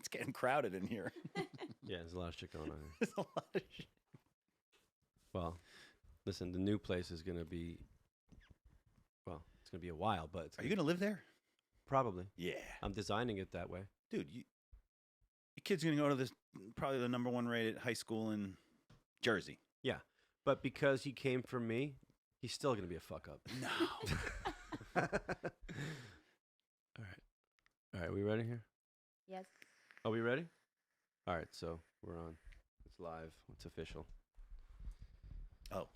It's getting crowded in here. Yeah, there's a lot of shit going on here. There's a lot of shit. Well, listen, the new place is going to be, well, it's going to be a while, but it's Are you going to live there? probably. Yeah. I'm designing it that way. Dude, your kid's going to go to this, probably the number 1 rated high school in Jersey. Yeah. But because he came from me, he's still going to be a fuck up. No. All right. All right, we ready here? Yes. Are we ready? All right, so we're on. It's live. It's official. Oh.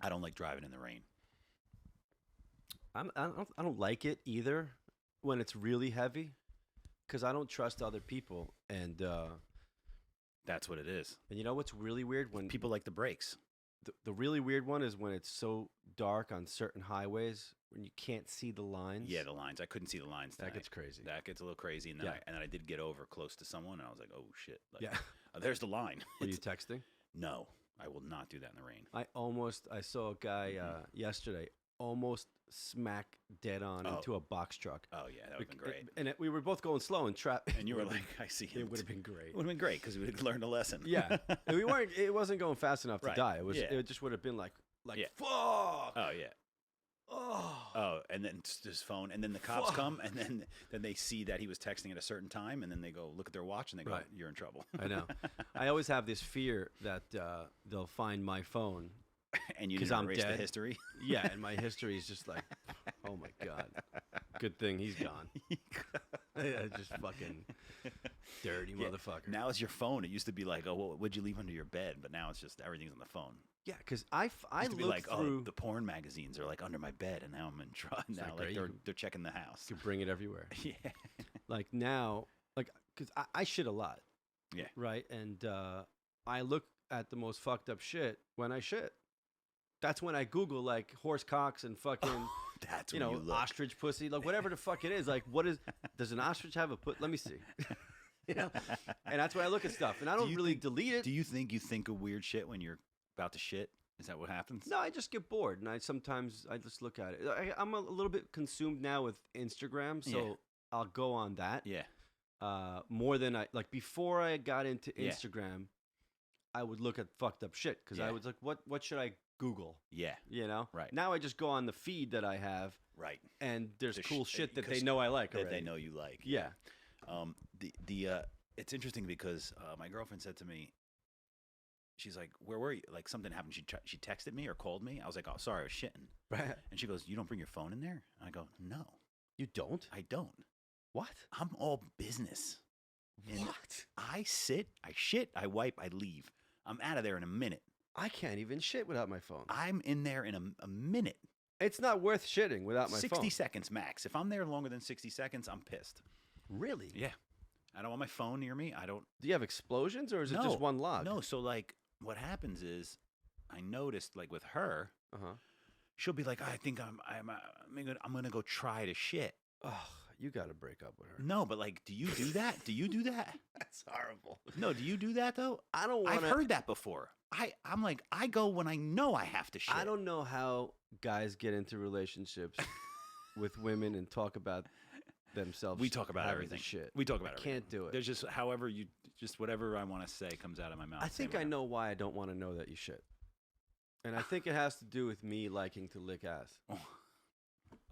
I don't like driving in the rain. I don't like it either when it's really heavy because I don't trust other people. And That's what it is. you know what's really weird? When People like the brakes. the really weird one is when it's so dark on certain highways when you can't see the lines. Yeah, the lines. I couldn't see the lines that tonight. gets crazy. That gets a little crazy. And then, Yeah. and then I did get over close to someone, and I was like, oh, shit. Like, Yeah. There's the line. Were you texting? No, I will not do that in the rain. I saw a guy yesterday almost smack dead on Oh. into a box truck. Oh, yeah, that would have been great. And we were both going slow and trap. And you were like, I see him. it would have been great. It would have been great because we would have learned a lesson. Yeah, and it wasn't going fast enough to Right. die. Yeah. It just would have been like Yeah. fuck. Oh, yeah. Oh, and then his phone, and then the cops come, and then they see that he was texting at a certain time, and then they go look at their watch, and they go, Right. "You're in trouble." I know. I always have this fear that they'll find my phone. And you 'Cause didn't I'm erase the dead. history. Yeah, and my history is just like, oh my god. Good thing he's gone. Yeah, just fucking dirty Yeah. motherfucker. Now it's your phone. It used to be like, "Oh, well, what'd you leave under your bed?" But now it's just everything's on the phone. Yeah, because I It used to be look like, through. "Oh, the porn magazines are like under my bed," and now I'm in trouble. Now, like, like great. they're checking the house. You bring it everywhere. Yeah. Like now, like, because I shit a lot. Yeah. Right? And I look at the most fucked up shit when I shit. That's when I Google, like, horse cocks and fucking, That's you when know, you look. ostrich pussy, like, whatever the fuck it is. Like, does an ostrich have a put? Let me see. You know? And that's when I look at stuff. And I don't you really think- delete it. Do you think of weird shit when you're about to shit? Is that what happens? No, I just get bored, and I just look at it. I'm a little bit consumed now with Instagram, so Yeah. I'll go on that Yeah. more than before I got into Yeah. Instagram. I would look at fucked up shit because I Yeah. was like, what should I Google? Yeah. You know, Right. Now I just go on the feed that I have, Right. and there's The cool sh- shit that they because- know I like That already. they know you like. Yeah, It's interesting because my girlfriend said to me, she's like, "Where were you?" Like something happened. She texted me or called me. I was like, "Oh, sorry, I was shitting." right. And she goes, "You don't bring your phone in there?" And I go, "No, You don't? I don't. What? I'm all business. And What? I sit, I shit, I wipe, I leave. I'm out of there in a minute. I can't even shit without my phone. I'm in there in a minute. It's not worth shitting without my 60 phone. seconds max. If I'm there longer than 60 seconds, I'm pissed. Really? Yeah. I don't want my phone near me. I don't. Do you have explosions, or is it just one log? No, so like what happens is I noticed like with her, Uh-huh. she'll be like, I think I'm gonna go try to shit. Oh, you got to break up with her. No, but like, do you do that? Do you do that? That's horrible. No, do you do that though? I don't want I've heard that before. I'm like, I go when I know I have to shit. I don't know how guys get into relationships with women and talk about themselves. We talk about having everything. to shit. We talk about I everything. can't do it. There's just just whatever I want to say comes out of my mouth. I think I know why I don't want to know that you shit. And I think it has to do with me liking to lick ass. Oh.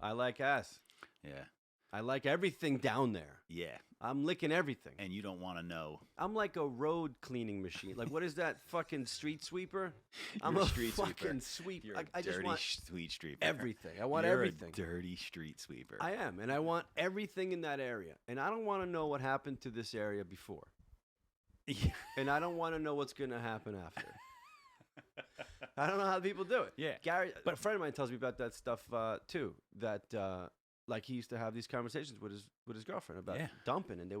I like ass. Yeah. I like everything down there. Yeah. I'm licking everything. And you don't want to know. I'm like a road cleaning machine. Like, what is that fucking street sweeper? I'm You're a a street fucking sweeper. sweep. You're I a just dirty want street sweeper. everything. I want You're everything. A dirty street sweeper. I am, and I want everything in that area. And I don't want to know what happened to this area before. Yeah. And I don't want to know what's going to happen after. I don't know how people do it. Yeah. Gary, but a friend of mine tells me about that stuff too. That like he used to have these conversations with his girlfriend about Yeah. dumping, and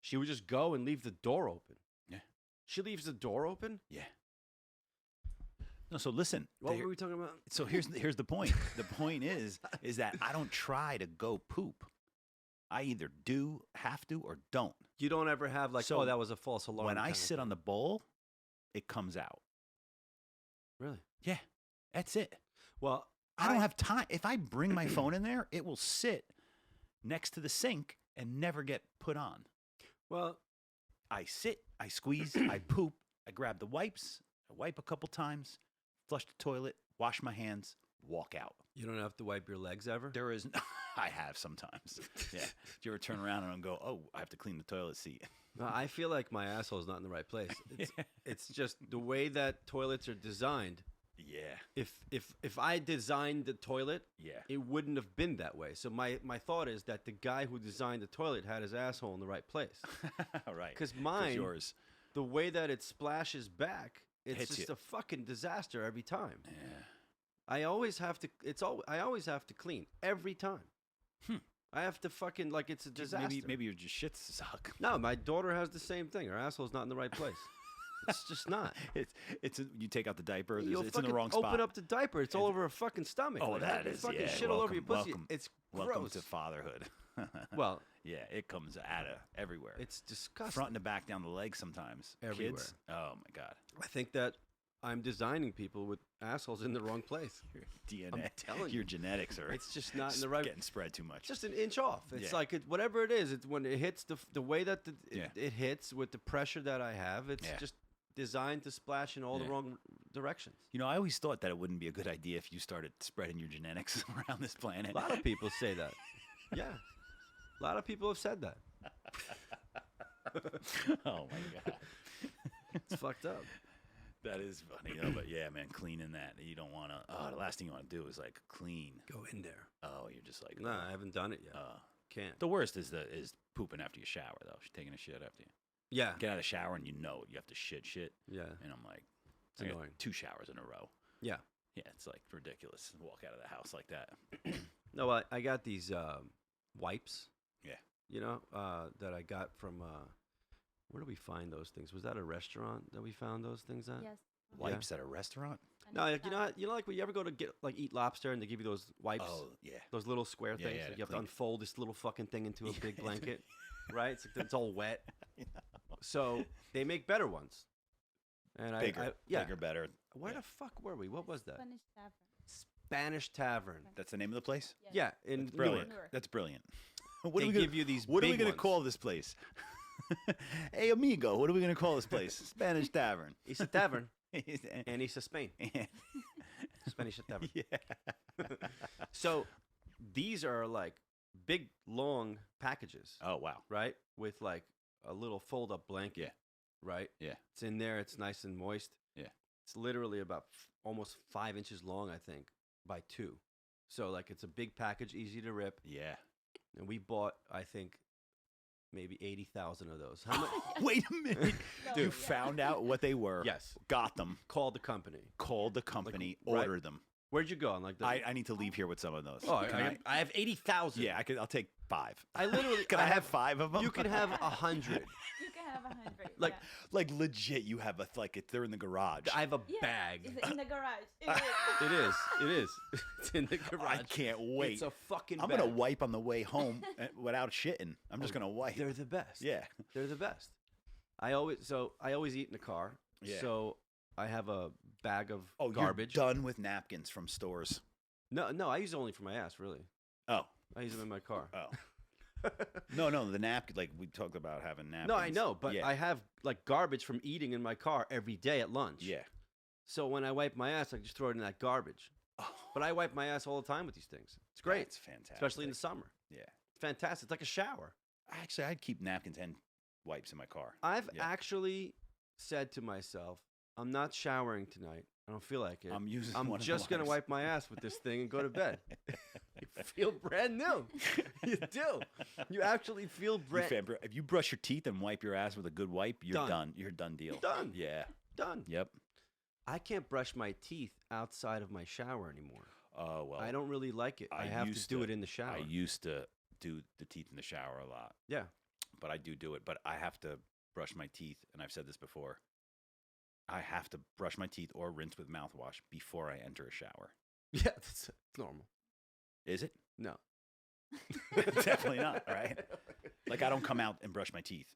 she would just go and leave the door open. Yeah. She leaves the door open. Yeah. No, so listen. What were we talking about? So here's the point. The point is that I don't try to go poop. I either do, have to, or don't. You don't ever have like, So oh, that was a false alarm. When I kind of sit thing. on the bowl, it comes out. Really? Yeah, that's it. Well, I don't have time. If I bring my phone in there, it will sit next to the sink and never get put on. Well, I sit, I squeeze, I poop, I grab the wipes, I wipe a couple times, flush the toilet, wash my hands, walk out. you don't have to wipe your legs ever. There is, I have sometimes. Yeah. Do you ever turn around and go, oh, I have to clean the toilet seat? No, I feel like my asshole is not in the right place. It's, Yeah. it's just the way that toilets are designed. Yeah. If I designed the toilet, Yeah. it wouldn't have been that way. So my thought is that the guy who designed the toilet had his asshole in the right place. Right. Because mine, yours. the way that it splashes back, it's Hits just you. a fucking disaster every time. Yeah. I always have to. I always have to clean every time. I have to fucking like it's a disaster. Maybe your just shits suck. No, my daughter has the same thing. Her asshole's not in the right place. It's just not. You take out the diaper. You'll It's in the fucking wrong spot. open up the diaper. It's all over her fucking stomach. Oh, Like, that you is fucking yeah. shit all over your pussy. Welcome, It's welcome gross. to fatherhood. Well, yeah, it comes out of everywhere. it's disgusting. front and the back, down the leg sometimes. Everywhere. Kids. Oh my god. I think that I'm designing people with assholes in the wrong place. Your DNA. I'm telling your you. genetics are. It's just not in the right. Getting spread too much. Just an inch off. It's Yeah. like whatever it is. It's when it hits the way that Yeah. it hits with the pressure that I have. It's Yeah. just designed to splash in all the Yeah. wrong directions. I always thought that it wouldn't be a good idea if you started spreading your genetics around this planet. A lot of people say that. Yeah, a lot of people have said that. Oh my god. It's fucked up. That is funny, but yeah, man, cleaning that you don't want to. Oh, the last thing you want to do is like clean. Go in there. Oh, you're just like. No, I haven't done it yet. Can't. The worst is pooping after you shower though. Taking a shit after you Yeah. get out of the shower and you have to shit, Yeah. and I'm like, It's I got annoying. 2 showers in a row. Yeah. Yeah, it's like ridiculous. Walk out of the house like that. No, I got these wipes. Yeah. That I got from. Where do we find those things? Was that a restaurant that we found those things at? Yes. Wipes at a restaurant? No, like, like when you ever go to eat lobster and they give you those wipes, Oh yeah. those little square Yeah, things. yeah, that to you have to clean it. unfold this little fucking thing into a big blanket, right? It's all wet. So they make better ones. And Bigger, yeah. bigger, better. Where yeah. the fuck were we? What was that? Spanish tavern. Spanish Tavern. That's the name of the place. Yeah, in That's brilliant. Newark. That's brilliant. They give you these What are we big gonna ones. call this place? Hey amigo, what are we gonna call this place? Spanish Tavern. It's a tavern, yeah. and it's a Spain. Spanish Tavern. Yeah. So these are like big, long packages, Oh wow. right? With like a little fold-up blanket. Yeah. Right? Yeah. It's in there. It's nice and moist. Yeah. It's literally about almost 5 inches long, I think, by 2. So like it's a big package, easy to rip. Yeah. And we bought, I think, maybe 80,000 of those. How much? Wait a minute. No, You yeah. found out what they were. Yes. Got them. Called the company. Called the company. right. Ordered them. Where'd you go? I'm like, I need to leave here with some of those. oh, Can I have 80,000. Yeah, I'll take 5. I literally. Can I have 5 of them? You can have 100. You can have 100. Like, like legit. You have they're in the garage. I have a yeah. bag. It's in the garage. It is. It is. It's in the garage. I can't wait. It's a fucking I'm bag. gonna wipe on the way home without shitting. I'm just gonna wipe. They're the best. Yeah. They're the best. I always eat in the car. Yeah. So I have a bag of Oh, garbage. You're done with napkins from stores. No, I use it only for my ass, really. Oh. I use them in my car. Oh. No, the napkin. Like we talked about having napkins. No, I know, but yeah. I have like garbage from eating in my car every day at lunch. Yeah. So when I wipe my ass, I just throw it in that garbage. Oh, But I wipe my ass all the time with these things. It's great, It's fantastic. especially in the summer. Yeah. Fantastic. It's like a shower. Actually, I'd keep napkins and wipes in my car. I've Yeah. actually said to myself, I'm not showering tonight. I don't feel like it. I'm using. I'm one of the just gonna wipes. wipe my ass with this thing and go to bed. You feel brand new. You do. You actually feel brand If you brush your teeth and wipe your ass with a good wipe, you're Done. done. You're done deal. Done. Yeah. done. Yep. I can't brush my teeth outside of my shower anymore. Oh well. I don't really like it. I have to used do it in the shower. I used to do the teeth in the shower a lot. Yeah. But I do it. But I have to brush my teeth, and I've said this before. I have to brush my teeth or rinse with mouthwash before I enter a shower. Yeah, that's normal. Is it? No. Definitely not, right? Like I don't come out and brush my teeth.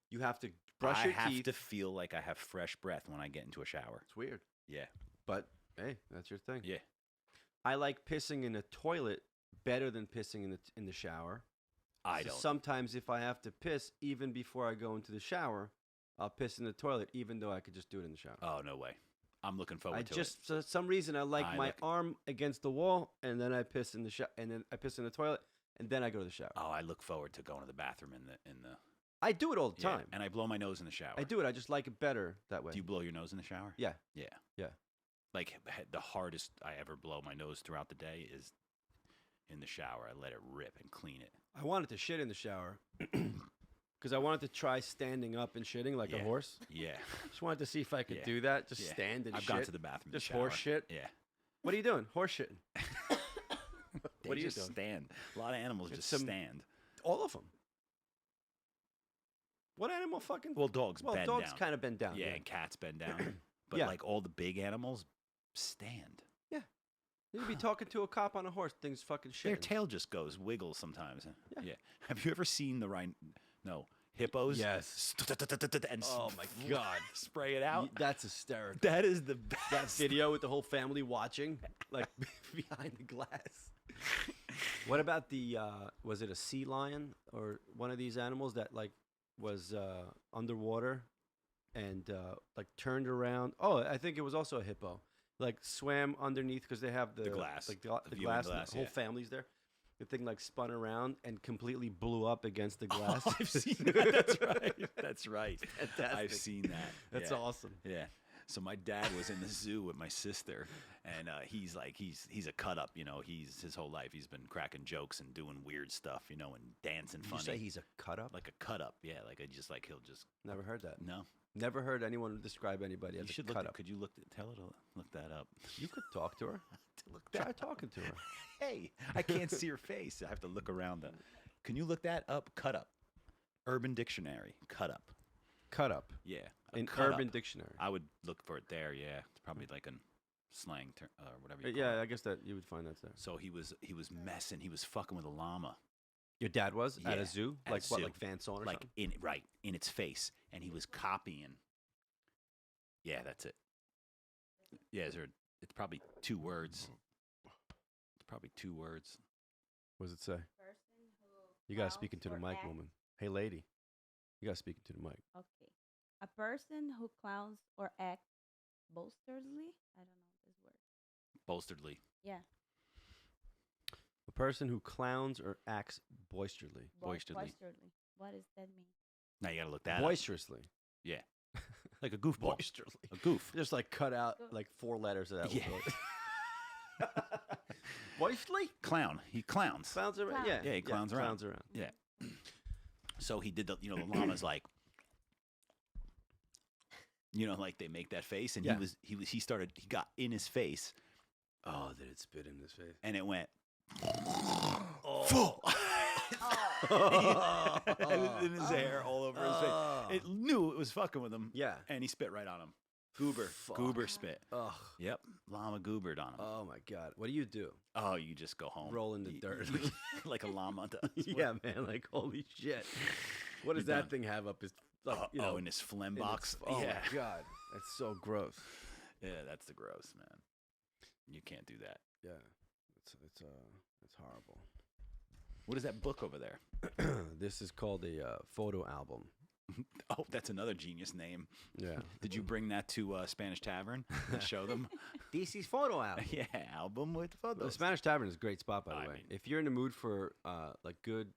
You have to brush I your have teeth. to feel like I have fresh breath when I get into a shower. It's weird. Yeah. But hey, that's your thing. Yeah. I like pissing in a toilet better than pissing in the shower. I So don't. sometimes if I have to piss, even before I go into the shower, I'll piss in the toilet, even though I could just do it in the shower. Oh no way. I'm looking forward I to just for some reason I like I my look- arm against the wall, and then I piss in the and then I piss in the toilet, and then I go to the shower. it. Oh, I look forward to going to the bathroom in the. I do it all the Yeah, time. and I blow my nose in the shower. I do it. I just like it better that way. Do you blow your nose in the shower? Yeah. Yeah. Yeah. Like the hardest I ever blow my nose throughout the day is in the shower. I let it rip and clean it. I wanted to shit in the shower because I wanted to try standing up and shitting like a Yeah. horse. Yeah. Just wanted to see if I could Yeah. do that. Just Yeah. stand and I've shit. gone to the bathroom. Just in the shower. horse shit. Yeah. What are you doing? Horse shitting. They What are you just doing? stand. A lot of animals It's just some- stand. All of them. What animal fucking? Well, dogs bend dogs down. kind of bend down. Yeah, and cats bend down. But Yeah. like all the big animals stand. You'd be talking to a cop on a horse. Things fucking shit. Their tail just goes wiggles sometimes. Yeah. Yeah. Have you ever seen the hippos? Yes. And Oh my God. spray it out. That's hysterical. That is the best. That video with the whole family watching, like behind the glass. What about the? Was it a sea lion or one of these animals that like was underwater and like turned around? Oh, I think it was also a hippo. Like swam underneath because they have the glass, like the the viewing glass. glass, The whole yeah. family's there. The thing like spun around and completely blew up against the glass. Oh, I've seen that. That's right. That's right. Fantastic. I've seen that. That's yeah. awesome. Yeah. So my dad was in the zoo with my sister, and he's a cut up. You know, his whole life he's been cracking jokes and doing weird stuff. You know, and dancing Did funny. you say he's a cut up? like a cut up? Yeah, like he'll just Never heard that. no. Never heard anyone describe anybody You as a should cut look. up. Could you tell her to look that up? You could talk to her. Look Try that up. talking to her. Hey, I can't see her face. I have to look around. Can you look that up? Cut up. Urban Dictionary. Cut up. Cut up Yeah. a in cut Urban up. Dictionary. I would look for it there. Yeah, it's probably like a slang term or whatever. You call Yeah, it. I guess that you would find that there. So he was messing. He was fucking with a llama, Your dad was at Yeah, a zoo, at a like what, zoo. like Van Saun or like something? in its face, and he was copying. Yeah, that's it. Yeah, it's probably 2 words. It's probably 2 words. What does it say? Person who You gotta clowns speak into the or mic, acts- woman. Hey, lady. You gotta speak into the mic. Okay. A person who clowns or acts boisterously. I don't know this word. Bolsterdly. Yeah. A person who clowns or acts boisterously. Boisterously. Boisterously. What does that mean? Now you gotta look that up. Boisterously. Like a goofball. Boisterously. A goof. Just like cut out Go- like 4 letters of that. Yeah. word. Boisterously? Clown. He clowns. Clowns around. Clown. Yeah. Yeah, he clowns around. Clowns around. Yeah. So he did the the llama's like like they make that face and Yeah. he got in his face Oh, did it spit in his face? and it went Oh. full. Oh. It was in his hair all over his face. Oh. It knew it was fucking with him Yeah. and he spit right on him. Goober. Fuck. Goober spit. Ugh. Yep. Llama goobered on him. Oh my God. What do you do? Oh, you just go home. Roll in the You- dirt. like a llama does. Yeah, man. Like holy shit. What does You're that done. thing have up his like in his phlegm in its- box. Oh yeah. my God. That's so gross. Yeah, that's the gross, man. You can't do that. Yeah. It's horrible. What is that book over there? This is called a photo album. Oh, that's another genius name. Yeah. Did you bring that to Spanish Tavern and show them? This is photo album. Yeah, album with The photos. Spanish Tavern is a great spot, by the I way. mean- If you're in the mood for like good,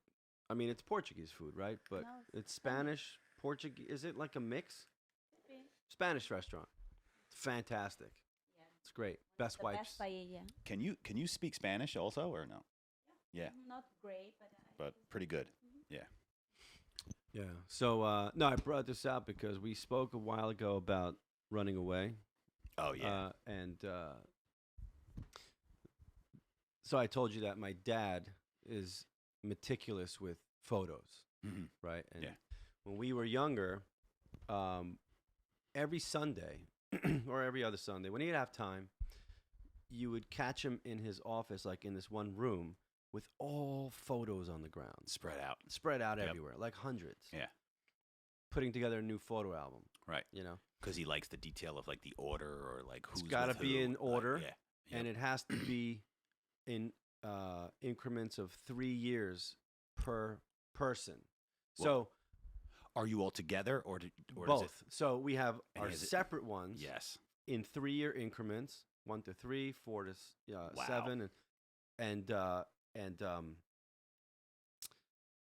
I mean, it's Portuguese food, right? But No, it's Spanish, Portuguese. Is it like a mix? Spanish restaurant. It's fantastic. Yeah. It's great. Best The wipes. best paella. Can you speak Spanish also or no? Yeah, Not great, but but pretty good. Yeah. So no, I brought this out because we spoke a while ago about running away. Oh yeah. And so I told you that my dad is meticulous with photos, Mhm. right? And Yeah. when we were younger, every Sunday or every other Sunday, when he'd have time, you would catch him in his office, like in this one room, with all photos on the ground, Spread out. spread out Yep. everywhere, like hundreds. Yeah. Putting together a new photo album, Right. you know? Because he likes the detail of like the order or like who's gotta with be who. in order, yeah. And it has to be in increments of 3 years per person. Well, So Are you all together, or or both. Is So we have And our is it- separate ones yes. in 3-year increments, 1 to 3, 4 to Wow. 7, and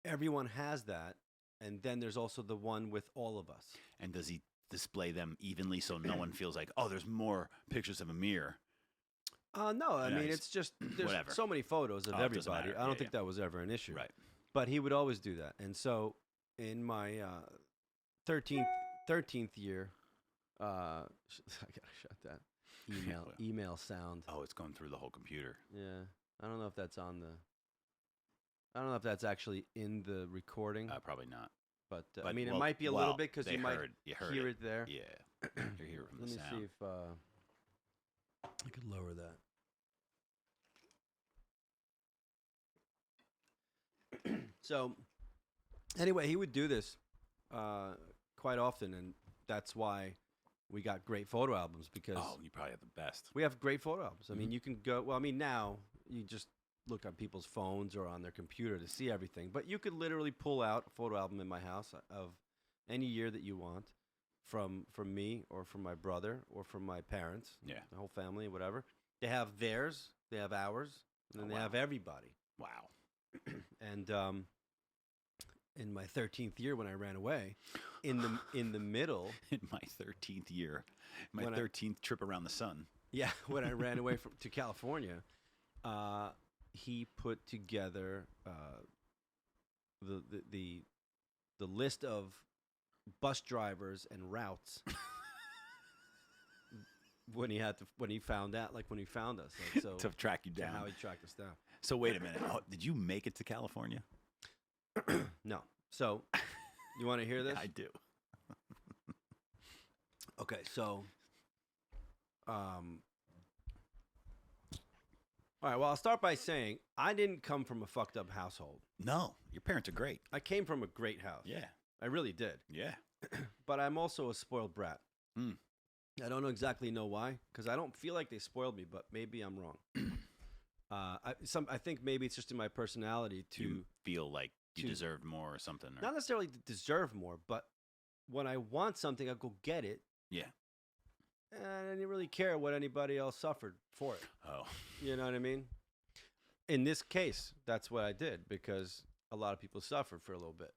everyone has that. And then there's also the one with all of us. And does he display them evenly so no one feels like, oh, there's more pictures of Amir? No, I mean Nice. it's just there's Whatever. so many photos of Oh, it doesn't everybody. matter. I don't Yeah, think that was ever an issue. Right. But he would always do that. And so in my 13th year, I gotta shut that email sound. Oh, it's going through the whole computer. Yeah, I don't know if that's on the. I don't know if that's actually in the recording, Probably not. but I but, mean, well- it might be a well, little bit because they you might heard hear it there. Yeah. You hear it from Let the me sound. see if I could lower that. So, anyway, he would do this quite often, and that's why we got great photo albums because Oh, you probably have the best. we have great photo albums. I mean, Mhm. you can go. Well, I mean, now you just look on people's phones or on their computer to see everything, but you could literally pull out a photo album in my house of any year that you want, from me or from my brother or from my parents, Yeah. the whole family, whatever. They have theirs, they have ours, and then Oh, they wow. have everybody. Wow. And in my 13th year, when I ran away, in the middle, In my 13th year, my When I- 13th trip around the sun. yeah, when I ran away to California, he put together the list of bus drivers and routes when he found out, like when he found us, like, so to track you to down. how he tracked us down. So wait a minute. Oh, did you make it to California? No, so you want to hear this? I do. Okay, so, all right. Well, I'll start by saying I didn't come from a fucked up household. No, your parents are great. I came from a great house. Yeah. I really did. Yeah. But I'm also a spoiled brat. Hmm. I don't exactly know why, because I don't feel like they spoiled me, but maybe I'm wrong. I think maybe it's just in my personality to You feel like you to- deserved more or something. Or, not necessarily to deserve more, but when I want something, I'll go get it. Yeah. And I didn't really care what anybody else suffered for it. Oh. You know what I mean? In this case, that's what I did because a lot of people suffered for a little bit.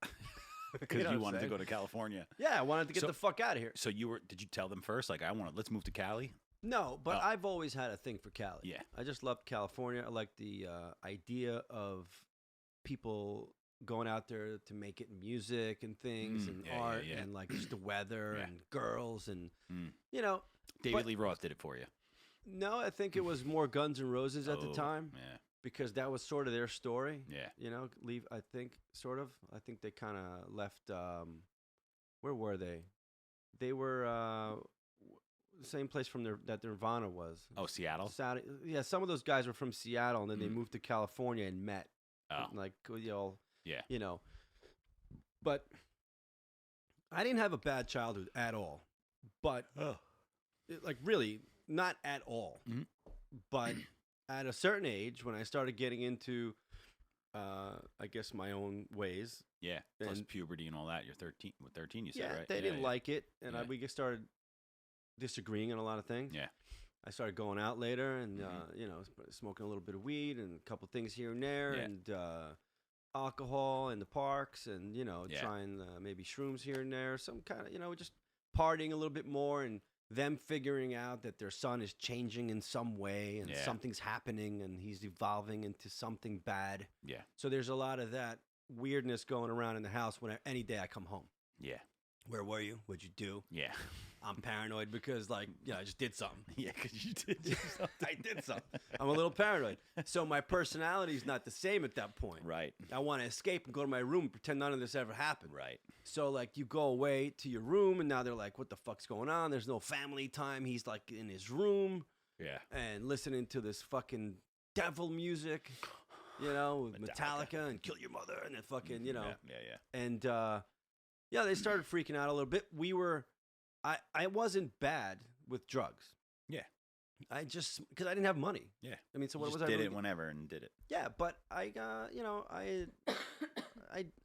Because know what you I'm wanted to saying? go to California. Yeah, I wanted to get So- the fuck out of here. So did you tell them first? Like, let's move to Cali? No, but Oh. I've always had a thing for Cali. Yeah. I just loved California. I like the idea of people going out there to make it in music and things and yeah, yeah, art yeah. and like just the weather Yeah. and girls and Mm. you know. David But- Lee Roth did it for you. No, I think it was more Guns N' Roses at the Oh, time Yeah. because that was sort of their story. Yeah. You know, I think sort of. I think they kind of left. Where were they? They were the same place from that Nirvana was. Oh, Seattle? Yeah, some of those guys were from Seattle, and then they Mhm. moved to California and met. Oh. Like you know, Yeah. you know. But I didn't have a bad childhood at all. But Oh. like really, not at all. Mhm. But at a certain age, when I started getting into, I guess my own ways, Yeah. Plus And- puberty and all that. You're 13. With 13, you said, yeah, right? they Yeah, didn't yeah. like it, and Yeah. we just started disagreeing on a lot of things. Yeah. I started going out later, and Mhm. you know, smoking a little bit of weed and a couple things here and there, Yeah. and alcohol in the parks, and you know, Yeah. trying maybe shrooms here and there, some kind of, you know, just partying a little bit more, and them figuring out that their son is changing in some way, and Yeah. something's happening, and he's evolving into something bad. Yeah. So there's a lot of that weirdness going around in the house when any day I come home. Yeah. Where were you? What'd you do? Yeah. I'm paranoid because, like, I just did something. Yeah, because you did do something. I did something. I'm a little paranoid. So my personality is not the same at that point. Right. I want to escape and go to my room and pretend none of this ever happened. Right. So, like, you go away to your room, and now they're like, what the fuck's going on? There's no family time. He's, like, in his room Yeah. and listening to this fucking devil music, you know, with Metallica and Kill Your Mother and then fucking, you know. Yeah. Yeah. Yeah. And yeah, they started freaking out a little bit. I wasn't bad with drugs. Yeah. I just because I didn't have money. Yeah. I mean, so You what just was I did really? it whenever and did it. Yeah, but I you know, I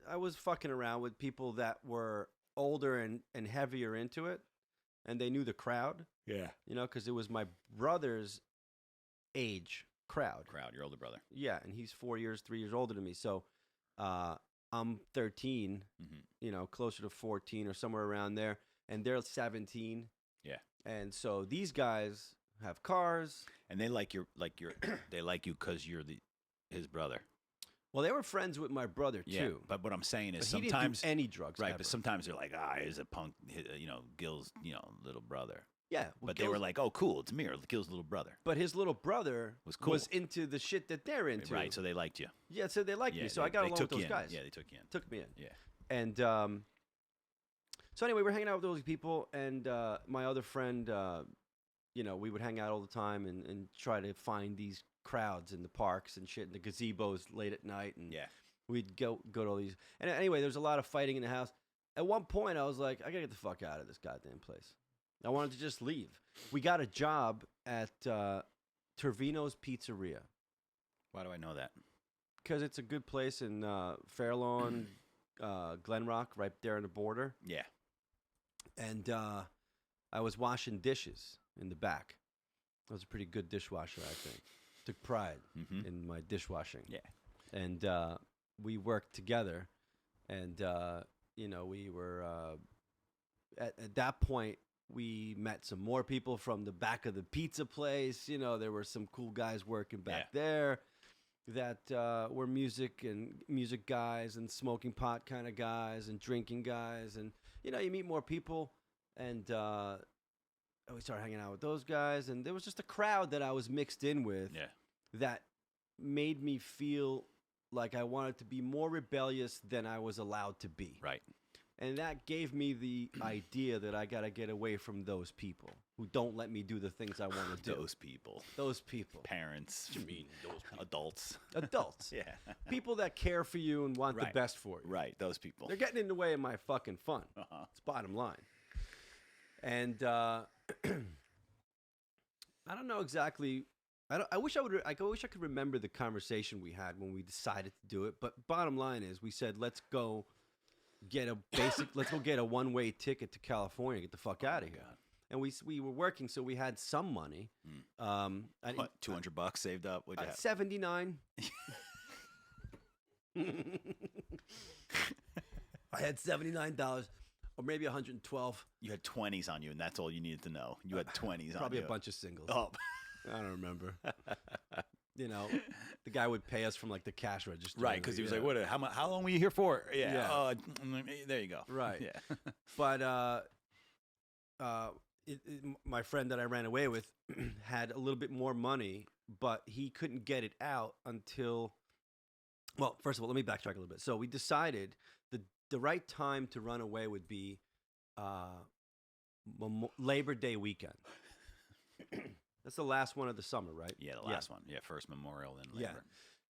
I was fucking around with people that were older and heavier into it, and they knew the crowd, Yeah. you know, because it was my brother's age crowd. Your older brother. Yeah, and he's 3 years older than me. So I'm 13, Mm-hmm. you know, closer to 14 or somewhere around there, and they're 17. Yeah. And so these guys have cars. And they like they like you because you're his brother. Well, they were friends with my brother too. Yeah. But what I'm saying is But he sometimes didn't do any drugs, right, ever. but sometimes they're like, he's a punk, Gil's, little brother. Yeah, well, But they were Gil's- like, oh, cool, it's Amir, Gil's little brother. But his little brother Was cool. into the shit that they're into. Right, so they liked you. Yeah, so they liked Yeah, me. So I got they along with took those you in. guys. Yeah, they took you in. Took me in. Yeah. And so anyway, we're hanging out with those people, and my other friend, we would hang out all the time and try to find these crowds in the parks and shit, in the gazebos late at night, and Yeah. we'd go to all these. And anyway, there's a lot of fighting in the house. At one point, I was like, I gotta get the fuck out of this goddamn place. I wanted to just leave. We got a job at Tervino's Pizzeria Why do I know that? because it's a good place in Fair Lawn, Glen Rock, right there on the border. Yeah. And I was washing dishes in the back. I was a pretty good dishwasher, I think. Took pride Mm-hmm. in my dishwashing. Yeah. And we worked together. And, we were, at that point, we met some more people from the back of the pizza place. You know, there were some cool guys working back there that were music guys and smoking pot kind of guys and drinking guys. And, you meet more people. And we started hanging out with those guys. And there was just a crowd that I was mixed in with Yeah. that made me feel like I wanted to be more rebellious than I was allowed to be. Right. And that gave me the idea that I got to get away from those people who don't let me do the things I want to do. Those people. Those people. Parents. What do you mean, those people? Adults. Adults. Yeah. People that care for you and want Right. the best for you. Right. Those people. They're getting in the way of my fucking fun. Uh-huh. It's bottom line. And I don't know exactly. I wish I could remember the conversation we had when we decided to do it. But bottom line is, we said let's go get a one-way ticket to California, get the fuck out of here. God. And we were working, so we had some money. What, $200 saved up? What'd you have? 79. I had $79, or maybe 112. You had 20s on you, and that's all you needed to know. You had 20s on you. Probably a bunch of singles. Oh. I don't remember. The guy would pay us from like the cash register. Right, because he was Yeah. like, "What? How long were you here for?" Yeah. Yeah. There you go. Right. Yeah. But my friend that I ran away with had a little bit more money, but he couldn't get it out until. Well, first of all, let me backtrack a little bit. So we decided the right time to run away would be Labor Day weekend. That's the last one of the summer, right? Yeah, the last one. Yeah, first Memorial, then Yeah. Labor.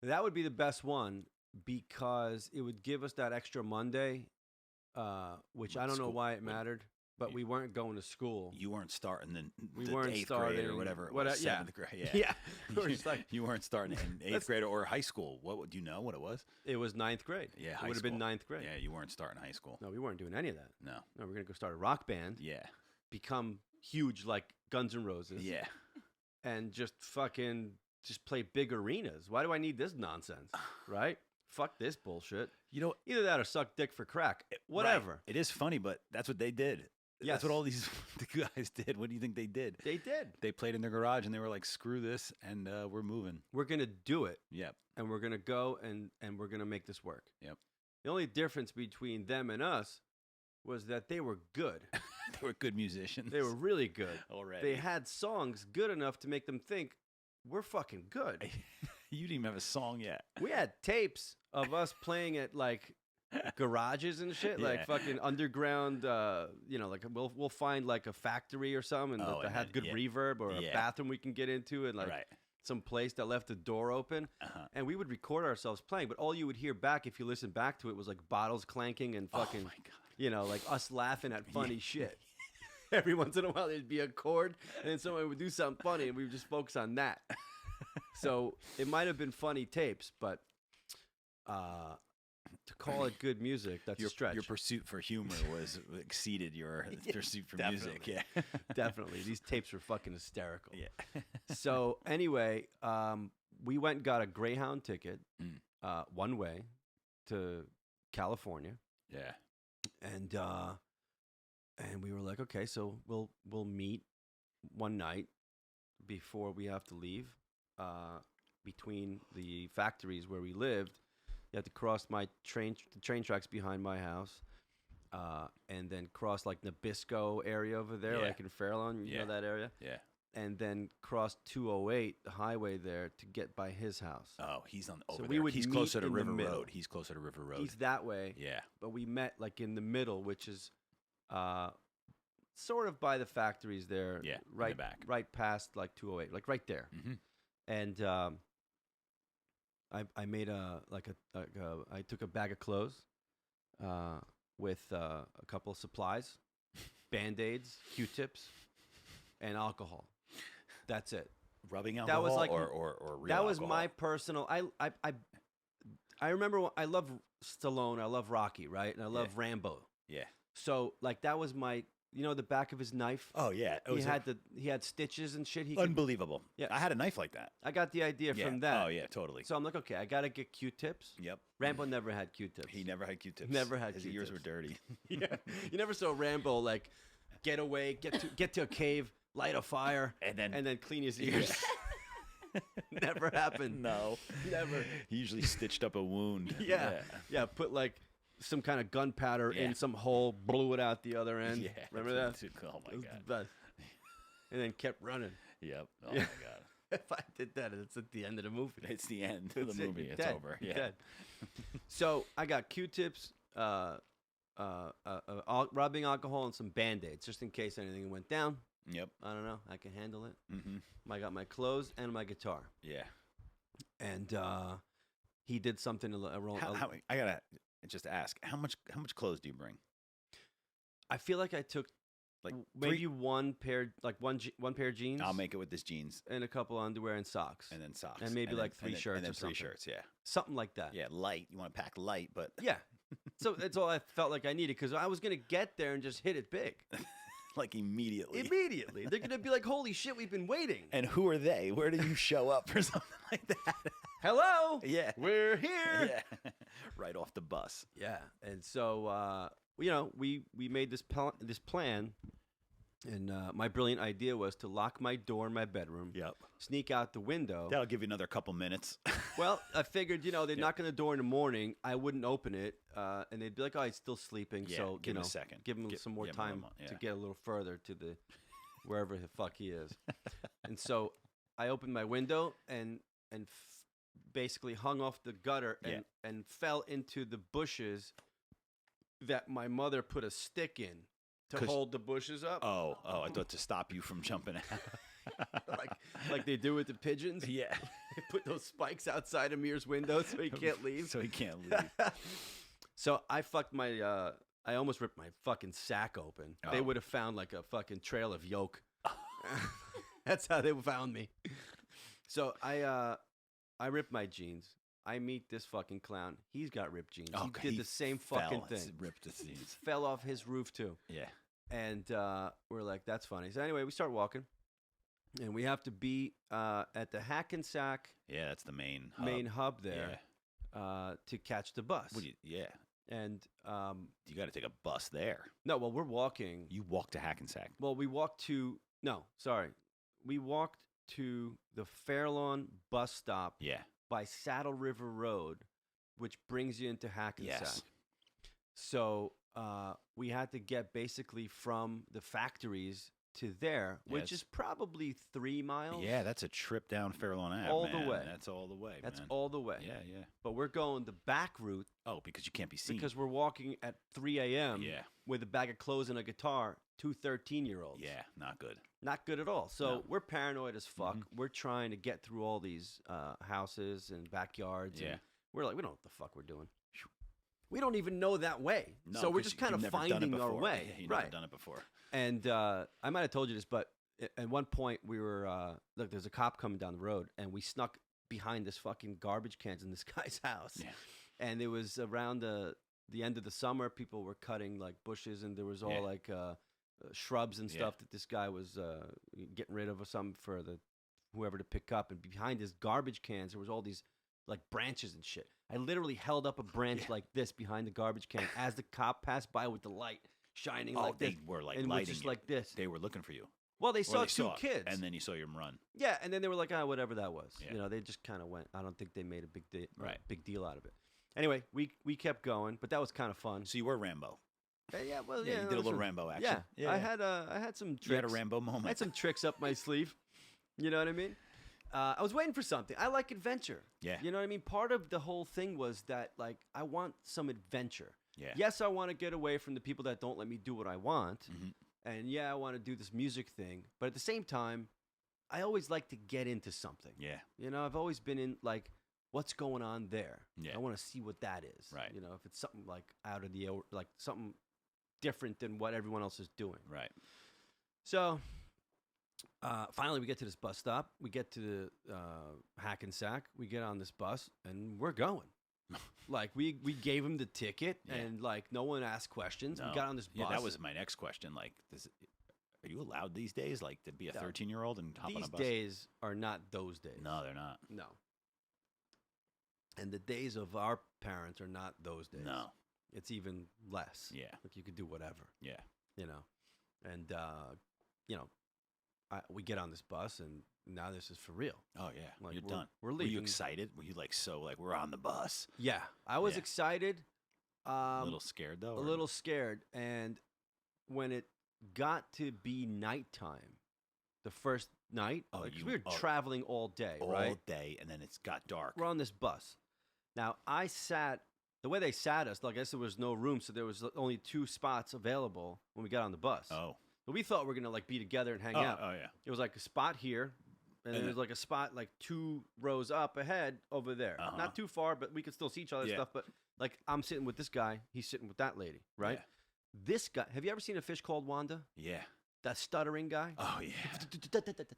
That would be the best one because it would give us that extra Monday, which I don't know School- why it but- mattered, but we weren't going to school. You weren't starting the We the weren't 8th grade or starting- whatever it what- was, yeah. 7th grade. Yeah. Yeah. We're just like, You weren't starting in 8th Let's- grade or high school. What do you know what it was? it was ninth grade. Yeah, It high would have been school. ninth grade. Yeah, you weren't starting high school. No, we weren't doing any of that. No. No, we're going to go start a rock band, Yeah. become huge like Guns N' Roses, Yeah. and just play big arenas. Why do I need this nonsense, right? Fuck this bullshit. You know, Either that or suck dick for crack. Whatever. right. It is funny, but that's what they did. Yes. That's what all these the guys did. What do you think they did? They did. They played in their garage and they were like, "Screw this," and we're moving. We're going to do it. Yep. And we're going to go and we're going to make this work. Yep. The only difference between them and us was that they were good. They were good musicians. They were really good. already. They had songs good enough to make them think, we're fucking good. You didn't even have a song yet. We had tapes of us playing at like garages and shit, like Yeah. fucking underground. Like we'll find like a factory or something Oh, that and had then- good yeah. reverb, or a Yeah. bathroom we can get into, and like Right. some place that left the door open. Uh-huh. And we would record ourselves playing, but all you would hear back if you listen back to it was like bottles clanking and fucking, Oh my god. like us laughing at funny shit. Every once in a while there'd be a chord, and then someone would do something funny, and we would just focus on that. So it might have been funny tapes, but to call it good music, that's a stretch. Your pursuit for humor was exceeded your pursuit for music. definitely. Yeah. Definitely. These tapes were fucking hysterical. Yeah. So anyway, we went and got a Greyhound ticket, one way to California, Yeah. and we were like, okay, so we'll meet one night before we have to leave. Between the factories where we lived, you had to cross the train tracks behind my house, and then cross like Nabisco area over there, Yeah. like in Fairlawn, you Yeah. know that area, Yeah. and then cross 208, the highway there, to get by his house. Oh, he's on over we there. would He's meet closer to in the River middle. Road. He's closer to River Road. He's that way, Yeah. but we met like in the middle, which is sort of by the factories there. Yeah, in the right back. right past like 208, like right there. Mm-hmm. And I made I took a bag of clothes with a couple of supplies, Band-Aids, Q-tips, and alcohol. That's it. Rubbing That alcohol was like- or real That was alcohol? my personal. I remember I love Stallone. I love Rocky, right? And I love Rambo. Yeah. So like that was my, the back of his knife. Oh yeah. It was He had stitches and shit. He could, unbelievable. Yeah. I had a knife like that. I got the idea Yeah. from that. Oh yeah, totally. So I'm like, okay, I gotta get Q-tips. Yep. Rambo never had Q-tips. He never had Q-tips. Never had His ears Q-tips. were dirty. Yeah, you never saw Rambo like get away, get to a cave, light a fire, And then clean his ears. Never happened. No. Never. He usually stitched up a wound. Yeah. Put like some kind of gunpowder Yeah. in some hole, blew it out the other end. Yeah. Remember that? Oh my It was god. the best. And then kept running. Yep. Oh Yeah. my god. If I did that, it's at the end of the movie. It's the end of That's the it, movie. you're It's dead. over. You're Yeah. dead. So I got Q-tips, rubbing alcohol, and some Band-Aids, just in case anything went down. Yep. I don't know. I can handle it. Mm-hmm. I got my clothes and my guitar. Yeah. And he did something. I gotta just ask, how much clothes do you bring? I feel like I took Like maybe one pair, like one pair of jeans. I'll make it with this jeans and a couple of underwear and socks. and then socks And maybe like three then- shirts and then or three something. shirts. Yeah. Something like that. Yeah. Light. You want to pack light, but Yeah. So that's all I felt like I needed because I was going to get there and just hit it big. like immediately. Immediately. They're going to be like, holy shit, we've been waiting. And who are they? Where do you show up for something like that? Hello. Yeah. We're here. Yeah. Right off the bus. Yeah. And so, we made this plan. And my brilliant idea was to lock my door in my bedroom, Yep. sneak out the window. That'll give you another couple minutes. Well, I figured, they'd knock on the door in the morning. I wouldn't open it, and they'd be like, "Oh, he's still sleeping." Yeah, So give him a second. give him Give- some more give him a time mo- to yeah. get a little further to the wherever the fuck he is. And so I opened my window and basically hung off the gutter and fell into the bushes that my mother put a stick in to 'Cause- hold the bushes up, Oh, I thought to stop you from jumping out. like they do with the pigeons. Yeah. They put those spikes outside Amir's window so he can't leave. So he can't leave. So I fucked my. I almost ripped my fucking sack open. They Oh. would have found like a fucking trail of yolk. That's how they found me. So I ripped my jeans. I meet this fucking clown. He's got ripped jeans. Oh, he did the same fucking thing. Ripped the seams. Fell off his roof too. Yeah. And we're like, that's funny. So anyway, we start walking, and we have to be at the Hackensack Yeah, that's the main hub. main hub there to catch the bus. Yeah. And You got to take a bus there. no, well, we're walking. You walk to Hackensack. Well, we walked to we walked to the Fairlawn bus stop Yeah. by Saddle River Road, which brings you into Hackensack. Yes. So we had to get basically from the factories to there, Yeah, which it's- is probably 3 miles. Yeah, that's a trip down Fairlawn Ave. All the man. way. That's all the way. That's man. all the way. Yeah, yeah. But we're going the back route Oh, because you can't be seen. because we're walking at 3 a.m. Yeah. with a bag of clothes and a guitar, 2 13-year-olds. Yeah, not good. Not good at all. So No. we're paranoid as fuck. Mhm. We're trying to get through all these houses and backyards. Yeah. And we're like, we don't know what the fuck we're doing. We don't even know that way. No, so we're 'cause just you've kind of never done it finding our before. way. Yeah, you've right. never done it before. And I might have told you this, but at one point we were, look, there's a cop coming down the road, and we snuck behind this fucking garbage cans in this guy's house. Yeah. And it was around the end of the summer. People were cutting like bushes, and there was all Yeah. like shrubs and Yeah. stuff that this guy was getting rid of or something for the whoever to pick up. And behind his garbage cans, there was all these like branches and shit. I literally held up a branch Yeah. like this behind the garbage can as the cop passed by with the light shining Oh, like they this, were like and was lighting just you. like this. They were looking for you. Well, they Or saw they two saw it, kids, and then you saw him run. yeah, and then they were like, "Ah, whatever that was." Yeah. You know, they just kind of went. I don't think they made a Right. big deal out of it. Anyway, we kept going, but that was kind of fun. So you were Rambo. Yeah, well, Yeah, yeah, you that did a was little a- Rambo action. Yeah, I had some tricks. You had a Rambo moment. I had some tricks up my sleeve. You know what I mean? I was waiting for something. I like adventure. Yeah. You know what I mean? Part of the whole thing was that like I want some adventure. Yeah. Yes, I want to get away from the people that don't let me do what I want. Mhm. And yeah, I want to do this music thing, but at the same time, I always like to get into something. Yeah. You know, I've always been in like, what's going on there? Yeah. I want to see what that is. Right. You know, if it's something like out of the like something different than what everyone else is doing. Right. So, finally, we get to this bus stop. We get to the Hackensack. We get on this bus, and we're going. Like we gave him the ticket, Yeah. and like no one asked questions. No. We got on this bus. Yeah, that was my next question. Like, are you allowed these days, like, to be a No. 13-year-old and hop on a These bus? days are not those days. No, they're not. No. And the days of our parents are not those days. No. It's even less. Yeah. Like you could do whatever, Yeah. you know. And you know, we get on this bus, and now this is for real. Oh yeah. Like, You're we're- done. we're Were you leaving. excited? Were you like so like we're on the bus? Yeah, I was Yeah. excited. A little scared though. a or- little scared. And when it got to be nighttime, the first night, Oh, like, 'cause you- we were oh, traveling all day, all right? day, and then it's got dark. We're on this bus. Now, I sat, the way they sat us, like I guess there was no room, so there was only 2 spots available when we got on the bus. Oh. So we thought we were going to like be together and hang Oh, out. oh yeah. It was like a spot here, and then then- there's like a spot like 2 rows up ahead over there. Uh-huh. Not too far, but we could still see each other's Yeah. stuff. But like I'm sitting with this guy, he's sitting with that lady, right? Yeah. This guy, have you ever seen A Fish Called Wanda? Yeah. That stuttering guy? Oh yeah.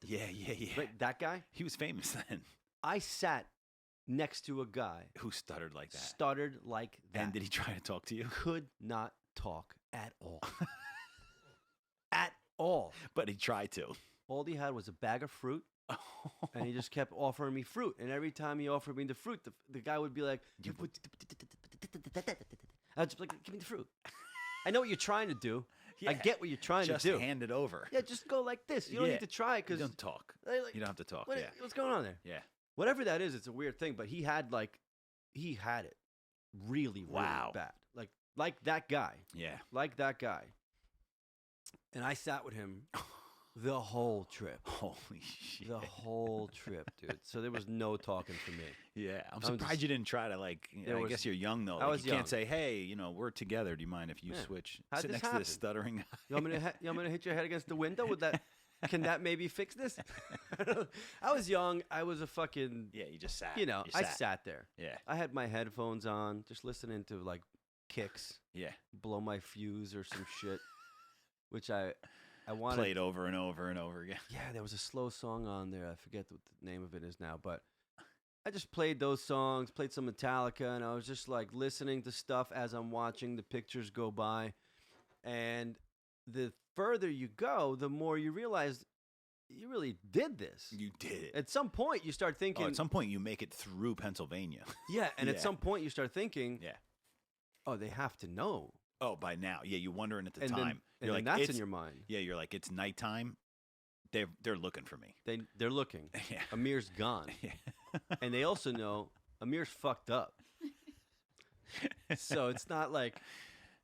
Yeah, yeah, yeah. Right, that guy? He was famous then. I sat next to a guy, Who stuttered like that? stuttered like that. And did he try to talk to you? Could not talk at all. At all. But he tried to. All he had was a bag of fruit, and he just kept offering me fruit. And every time he offered me the fruit, the guy would be like, I was just like, give me the fruit. I know what you're trying to do. I Yeah. get what you're trying Just to do. hand it over. Yeah, just go like this. You don't Yeah. need to try You because don't talk. like, You don't have to talk. what- Yeah. what's going on there? Yeah. Whatever that is, it's a weird thing. But he had it really, really Wow. bad. Like that guy. Yeah. Like that guy. And I sat with him the whole trip. Holy shit. The whole trip, dude. So there was no talking for me. Yeah. I'm I'm surprised just- you didn't try to like. There I was- guess you're young though. I Like, was you young. can't say, "Hey, you know, we're together. Do you mind if you Yeah. switch?" How'd Sit this next to happen? this stuttering guy. You want me to hit your head against the window? Would that? Can that maybe fix this? I was young. I was a fucking. Yeah. You just sat. You know, You I sat there. Yeah. I had my headphones on, just listening to like Kicks, Yeah. Blow My Fuse or some shit, which I wanted. Played over and over and over again. Yeah, there was a slow song on there. I forget what the name of it is now, but I just played those songs, played some Metallica, and I was just like listening to stuff as I'm watching the pictures go by. And the further you go, the more you realize you really did this. You did it. At some point, you start thinking, Oh, at some point, you make it through Pennsylvania. yeah, and Yeah. at some point, you start thinking, Yeah. oh, they have to know. Oh, by now, yeah. You're wondering at the And time. then, You're and then like, that's in it's- your mind. Yeah. You're like, it's nighttime. They're looking for me. They're looking. Yeah. Amir's gone. Yeah. And they also know Amir's fucked up. So it's not like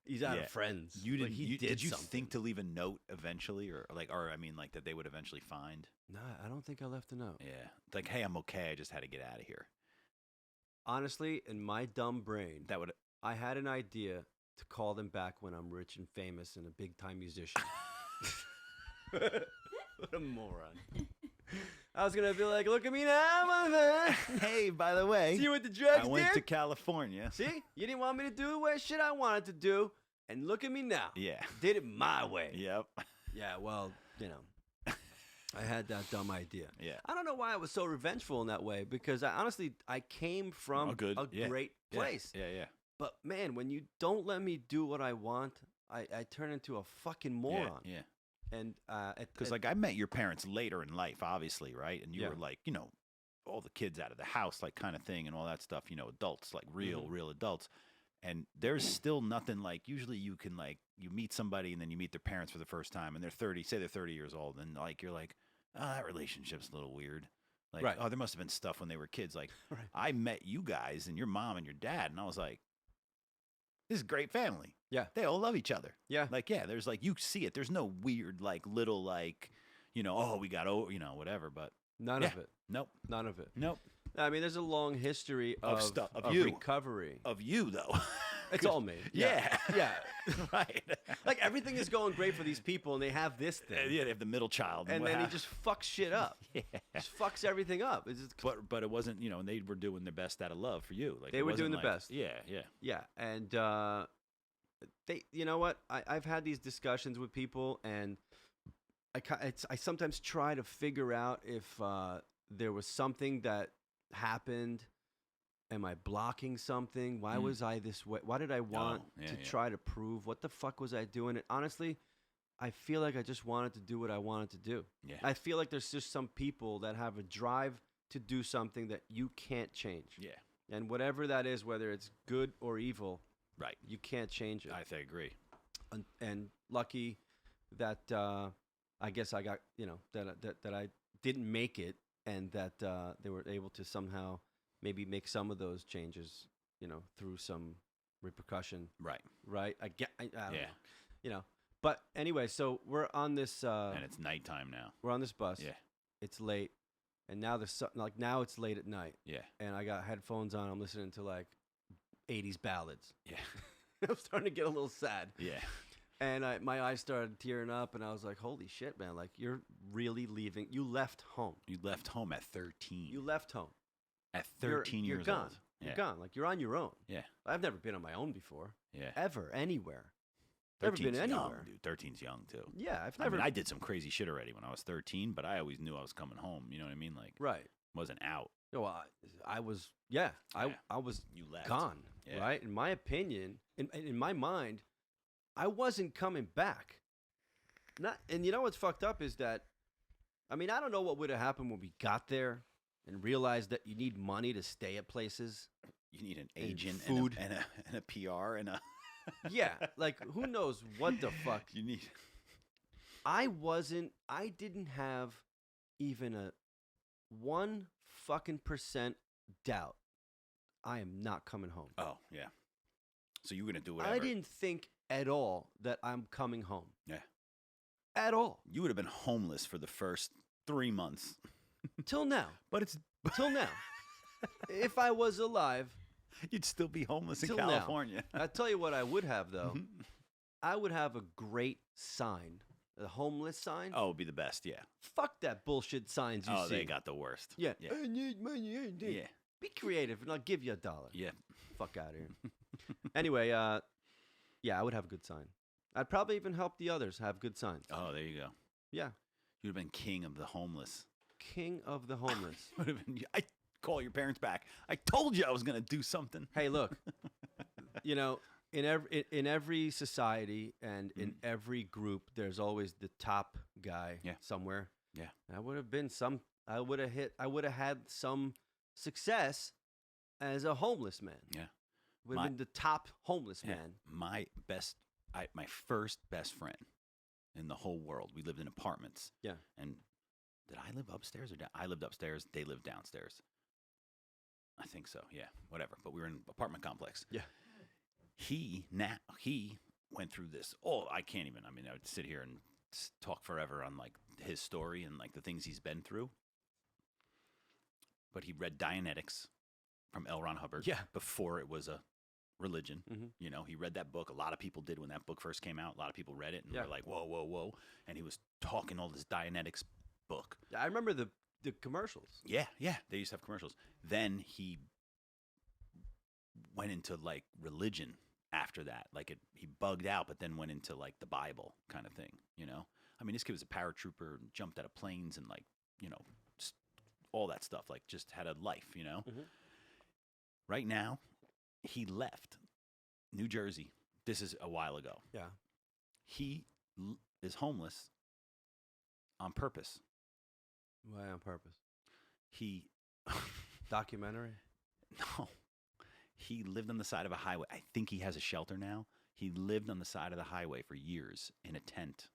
he's out Yeah. of friends. You Like, didn't. he you, did you something. think to leave a note eventually, or I mean, like that they would eventually find? No, I don't think I left a note. Yeah. Like, hey, I'm okay. I just had to get out of here. Honestly, in my dumb brain, That would. I had an idea to call them back when I'm rich and famous and a big time musician. What a moron. I was gonna be like, look at me now, motherfucker. Hey, by the way, See what the drugs I went to did? California. See? You didn't want me to do what shit I wanted to do. And look at me now. Yeah. Did it my way. Yep. Yeah, well, you know. I had that dumb idea. Yeah. I don't know why I was so revengeful in that way because I came from good. a Yeah. great Yeah. place. Yeah. But man, when you don't let me do what I want, I turn into a fucking moron. Yeah. And Because like I met your parents later in life, obviously, right? And you Yeah. were like, all the kids out of the house, like kind of thing, and all that stuff. Adults, like real adults. And there's still nothing like. Usually, you can like you meet somebody and then you meet their parents for the first time, and they're 30. Say they're 30 years old, and like you're like, oh, that relationship's a little weird. Like, Right. oh, there must have been stuff when they were kids. Like, Right. I met you guys and your mom and your dad, and I was like, this is a great family. Yeah. They all love each other. Yeah. Like, yeah, there's like, you see it. There's no weird, like, little, like, oh, we got, whatever. But None yeah. of it. Nope. None of it. Nope. I mean, there's a long history Of of stuff- of of you. recovery. Of you, though. It's all me. Yeah. Yeah. Right. Like everything is going great for these people, and they have this thing, Yeah, they have the middle child. and what then he hap- just fucks shit up. Yeah. Just fucks everything up. It's just, But it wasn't, and they were doing their best out of love for you. Like They it were wasn't doing the like- best. Yeah, yeah. yeah, and they, you know what? I've had these discussions with people, and I sometimes try to figure out if there was something that happened. Am I blocking something? Why Mm. was I this way? Why did I want yeah, to yeah. try to prove? What the fuck was I doing? And honestly, I feel like I just wanted to do what I wanted to do. Yeah. I feel like there's just some people that have a drive to do something that you can't change. Yeah. And whatever that is, whether it's good or evil, Right. you can't change it. I agree. And lucky that I guess I got, that I didn't make it, and that they were able to somehow maybe make some of those changes, through some repercussion, Right. right? I don't Yeah. know, But anyway, so we're on this And it's nighttime now. we're on this bus. Yeah. It's late, and now now it's late at night, Yeah. and I got headphones on. I'm listening to like 80s ballads. Yeah. I'm starting to get a little sad. Yeah. And my eyes started tearing up, and I was like, holy shit, man. Like, you're really leaving. You left home. You left home at 13. You left home. at You're- 13 you're years gone. old. You're Yeah. gone. Like, you're on your own. Yeah. I've never been on my own before. Yeah. Ever. Anywhere. Never been 13's young, anywhere. dude. 13's young too. Yeah, I've I never. mean, I did some crazy shit already when I was 13, but I always knew I was coming home. You know what I mean? Like, Right. wasn't out. No, I was, yeah, Yeah. I was You left. gone, Yeah. right? In my opinion, in my mind, I wasn't coming back. And you know what's fucked up is that, I mean, I don't know what would have happened when we got there and realized that you need money to stay at places. You need an And agent food. and a PR and a. Yeah, like who knows what the fuck. You need. I didn't have even a 1% doubt. I am not coming home. Oh yeah. So you were gonna do whatever. I didn't think at all that I'm coming home. Yeah. At all. You would have been homeless for the first 3 months. Till now. But it's. Till now. If I was alive, You'd still be homeless in Till now. California. I'll tell you what I would have, though. I would have a great sign. The homeless sign. Oh, it'd be the best. Yeah. Fuck that bullshit signs you Oh, see. they got the worst. Yeah. Yeah. I need money. I need. Yeah. Be creative, and I'll give you $1. Yeah. Fuck out of here. Anyway, yeah, I would have a good sign. I'd probably even help the others have good signs. Oh, there you go. Yeah. You'd have been king of the homeless. King of the homeless. Would have been. I call your parents back. I told you I was gonna do something. Hey, look. In every society and in every group, there's always the top guy Yeah. somewhere. Yeah. I would have been I would have had some success as a homeless man. Yeah. Would have My- been the top homeless Yeah. man. My first best friend in the whole world. We lived in apartments. Yeah. And did I live upstairs or down? I lived upstairs. They lived downstairs. I think so. Yeah. Whatever. But we were in an apartment complex. Yeah. He went through this. Oh, I can't even. I mean, I would sit here and talk forever on like his story and like the things he's been through. But he read Dianetics from L. Ron Hubbard. Yeah. Before it was a religion. Mhm. You know, he read that book. A lot of people did when that book first came out. A lot of people read it and Yeah. were like, whoa, whoa, whoa. And he was talking all this Dianetics book. I remember the commercials. Yeah, yeah. They used to have commercials. Then he went into like religion after that. Like he bugged out, but then went into like the Bible kind of thing, you know? I mean, this kid was a paratrooper and jumped out of planes and like, you know, all that stuff. Like, just had a life, you know. Mhm. Right now, he left New Jersey. This is a while ago. Yeah. He is homeless on purpose. Why on purpose? He Documentary. no, he lived on the side of a highway. I think he has a shelter now. He lived on the side of the highway for years in a tent.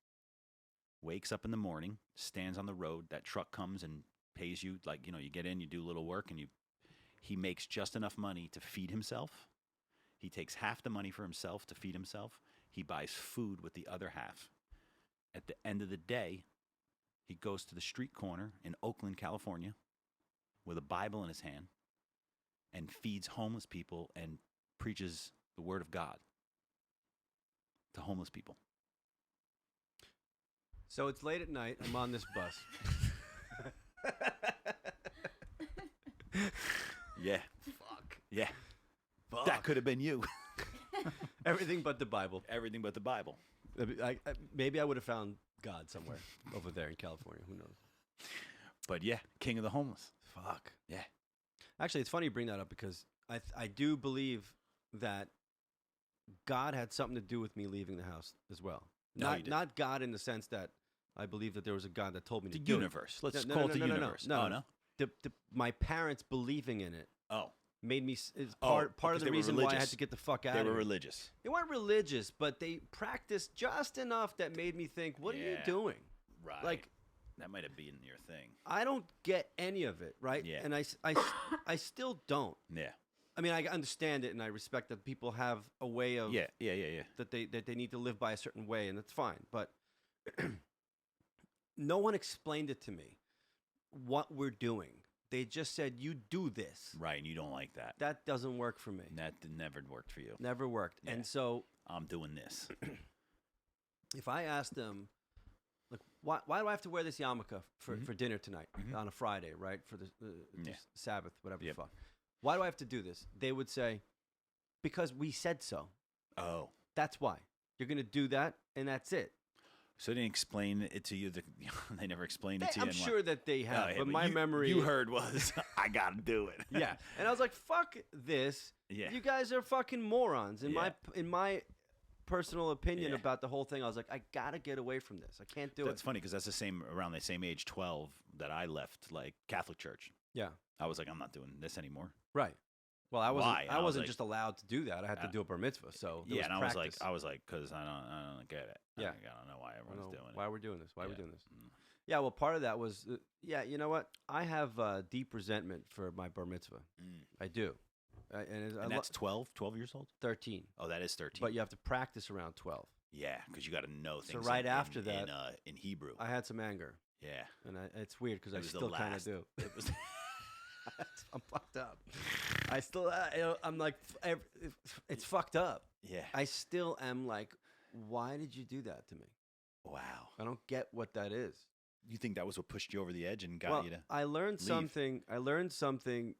Wakes up in the morning, stands on the road. That truck comes and pays you, like, you know, you get in, you do a little work, and he makes just enough money to feed himself. He takes half the money for himself to feed himself. He buys food with the other half. At the end of the day, he goes to the street corner in Oakland, California, with a Bible in his hand and feeds homeless people and preaches the word of God to homeless people. So it's late at night. I'm on this bus. Yeah. Fuck. Yeah. Fuck. That could have been you. Everything but the Bible. Everything but the Bible. Maybe I would have found God somewhere over there in California. Who knows? But yeah, king of the homeless. Fuck. Yeah. Actually, it's funny you bring that up because I do believe that God had something to do with me leaving the house as well. No, he didn't. Not God in the sense that I believe that there was a God that told me The to do it. universe. Let's No, call no, it the no, no, no, universe. no. Oh, no? My parents believing in it Oh. made me is Oh, part of because the they were reason why I had religious. to get the fuck out They of were here. religious. They weren't religious, but they practiced just enough that made me think, what are you Yeah. doing? Right. Like, that might have been your thing. I don't get any of it, right? Yeah. And I still don't. Yeah. I mean, I understand it, and I respect that people have a way of Yeah. that they need to live by a certain way, and that's fine. But no one explained it to me what we're doing. They just said, "You do this." Right, and you don't like that. That doesn't work for me. Never worked for you. Never worked. Yeah. And so, I'm doing this. if I asked them, like, why do I have to wear this yarmulke for dinner tonight Mhm. on a Friday, right? For the Yeah. Sabbath, whatever Yep. the fuck. Why do I have to do this? They would say, because we said so. Oh. That's why. You're going to do that, and that's it. So they didn't explain it to you. They never explained it to you. I'm and sure that they Oh, have, yeah, but my memory. you heard was, I got to do it. Yeah. And I was like, fuck this. Yeah. You guys are fucking morons. In Yeah. my personal opinion Yeah. about the whole thing, I was like, I got to get away from this. I can't do That's it. funny because that's around the same age, 12, that I left like Catholic church. Yeah. I was like, I'm not doing this anymore. Right. Well, I wasn't. Why? I I was wasn't like- just allowed to do that. I had to do a bar mitzvah. So there Yeah, and practice. I was like, because I don't get it. Yeah. I don't know why I don't everyone's know doing why it. we're doing this. Why we're Yeah. doing this. Mm. Yeah. Well, part of that was, yeah. You know what? I have deep resentment for my bar mitzvah. Mm. I do. And that's 12 years old? 13. Oh, that is 13. But you have to practice around 12. Yeah, because you got to know So things. right in, after in, that, in Hebrew. I had some anger, Yeah. and it's weird because It I was the still kind of last- do. It was. I'm fucked up. I still, I'm like, it's fucked up. Yeah. I still am like, why did you do that to me? Wow. I don't get what that is. You think that was what pushed you over the edge and got Well, you to? I learned leave? something. I learned something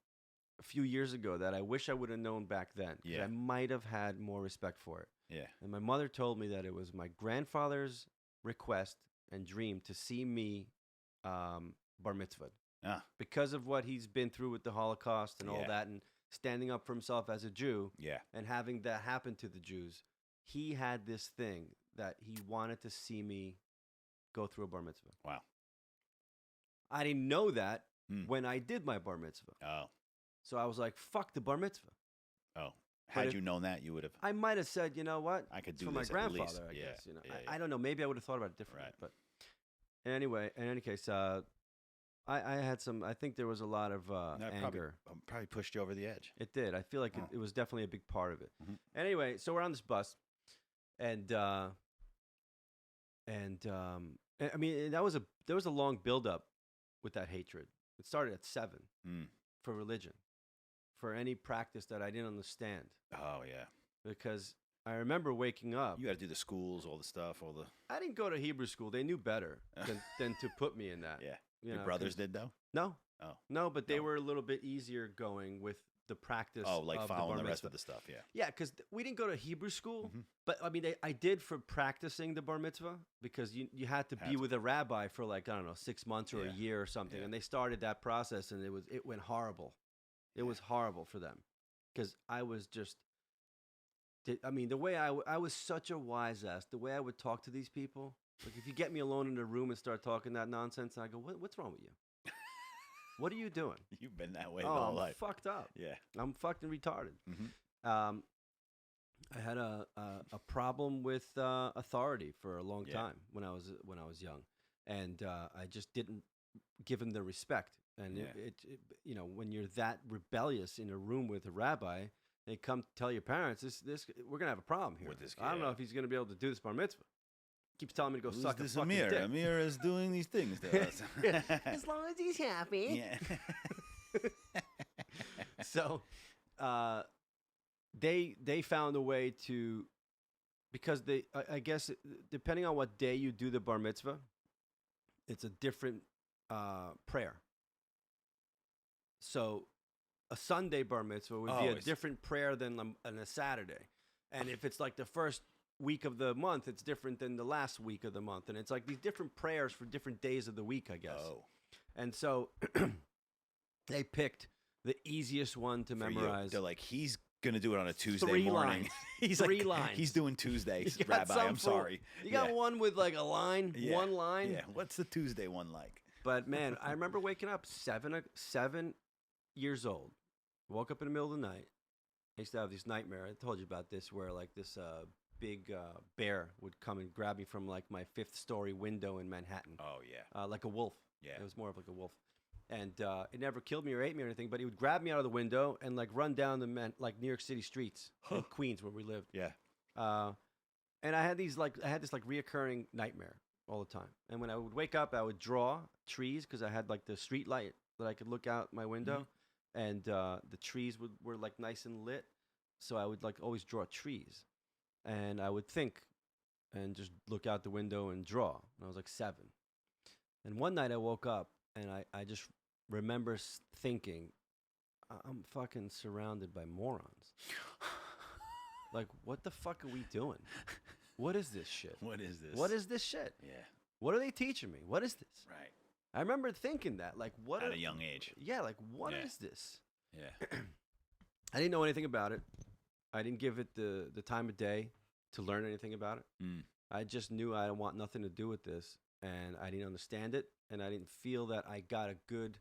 a few years ago that I wish I would have known back then. 'Cause Yeah. I might have had more respect for it. Yeah. And my mother told me that it was my grandfather's request and dream to see me bar mitzvah. Ah. Because of what he's been through with the Holocaust and all Yeah. that, and standing up for himself as a Jew Yeah. and having that happen to the Jews, he had this thing that he wanted to see me go through a bar mitzvah. Wow. I didn't know that Hmm. when I did my bar mitzvah. Oh. So I was like, fuck the bar mitzvah. Oh. Had if- you known that, you would have. I might have said, you know what? I could It's do for my this at least. grandfather, I Yeah, guess. You know, yeah, I don't know. Maybe I would have thought about it differently. Right. But anyway, in any case, I had some. I think there was a lot of That anger. probably pushed you over the edge. It did. I feel like Oh. it was definitely a big part of it. Mhm. Anyway, so we're on this bus, and I mean there was a long buildup with that hatred. It started at 7 Mm. for religion, for any practice that I didn't understand, Oh yeah. because I remember waking up. You got to do the schools, all the stuff, all the. I didn't go to Hebrew school. They knew better than to put me in that. Yeah. You Your know, brothers 'cause- they did though. No. Oh. No, but they No. were a little bit easier going with the practice. Oh, like of following the the rest mitzvah. of the stuff. Yeah. Yeah, because we didn't go to Hebrew school, Mhm. but I mean, I did for practicing the bar mitzvah because you had to Had be to. with a rabbi for like, I don't know, 6 months or a Yeah. year or something, Yeah. and they started that process, and it went horrible. It was horrible for them because I was just. I mean, the way I was such a wise ass. The way I would talk to these people, like if you get me alone in a room and start talking that nonsense, I go, what's wrong with you? What are you doing? You've been that way the Oh, whole I'm life. fucked up. Yeah. I'm fucking retarded. Mhm. I had a problem with authority for a long Yeah. time when I was young, and I just didn't give him the respect. And Yeah. it you know, when you're that rebellious in a room with a rabbi, they come tell your parents, this we're gonna have a problem here. With this I don't know kid. if he's gonna be able to do this bar mitzvah. Keeps telling me to go Who's suck a this fucking Amir? dick. Amir is doing these things to us. As long as he's happy. Yeah. So they found a way to, because I guess depending on what day you do the bar mitzvah, it's a different prayer. So a Sunday bar mitzvah would be a it's- different prayer than on a Saturday, and if it's like the first week of the month, it's different than the last week of the month, and it's like these different prayers for different days of the week, I guess. Oh. And so they picked the easiest one to For you. memorize. They're like, he's gonna do it on a Tuesday 3 morning. lines. He's 3 like, lines. He's doing Tuesdays, You got Rabbi. some I'm for- sorry. You got Yeah. one with like a line, Yeah. one line. Yeah. What's the Tuesday one like? But man, I remember waking up 7 years old. Woke up in the middle of the night. I used to have this nightmare. I told you about this, where like this big bear would come and grab me from like my 5th story window in Manhattan, Oh yeah. like a wolf. Yeah. It was more of like a wolf. And it never killed me or ate me or anything, but he would grab me out of the window and like run down the like New York City streets in Queens where we lived. Yeah. And I had this like reoccurring nightmare all the time. And when I would wake up, I would draw trees because I had like the street light that I could look out my window, and the trees were like nice and lit. So I would like always draw trees, and I would think and just look out the window and draw. And I was like 7. And one night I woke up and I just remember thinking, I'm fucking surrounded by morons. Like, what the fuck are we doing? What is this shit? What is this? What is this shit? Yeah. What are they teaching me? What is this? Right. I remember thinking that, like, what At are- a young age. Yeah, like, what is Yeah. this? Yeah. I didn't know anything about it. I didn't give it the time of day to learn anything about it. Mm. I just knew I want nothing to do with this, and I didn't understand it, and I didn't feel that I got a good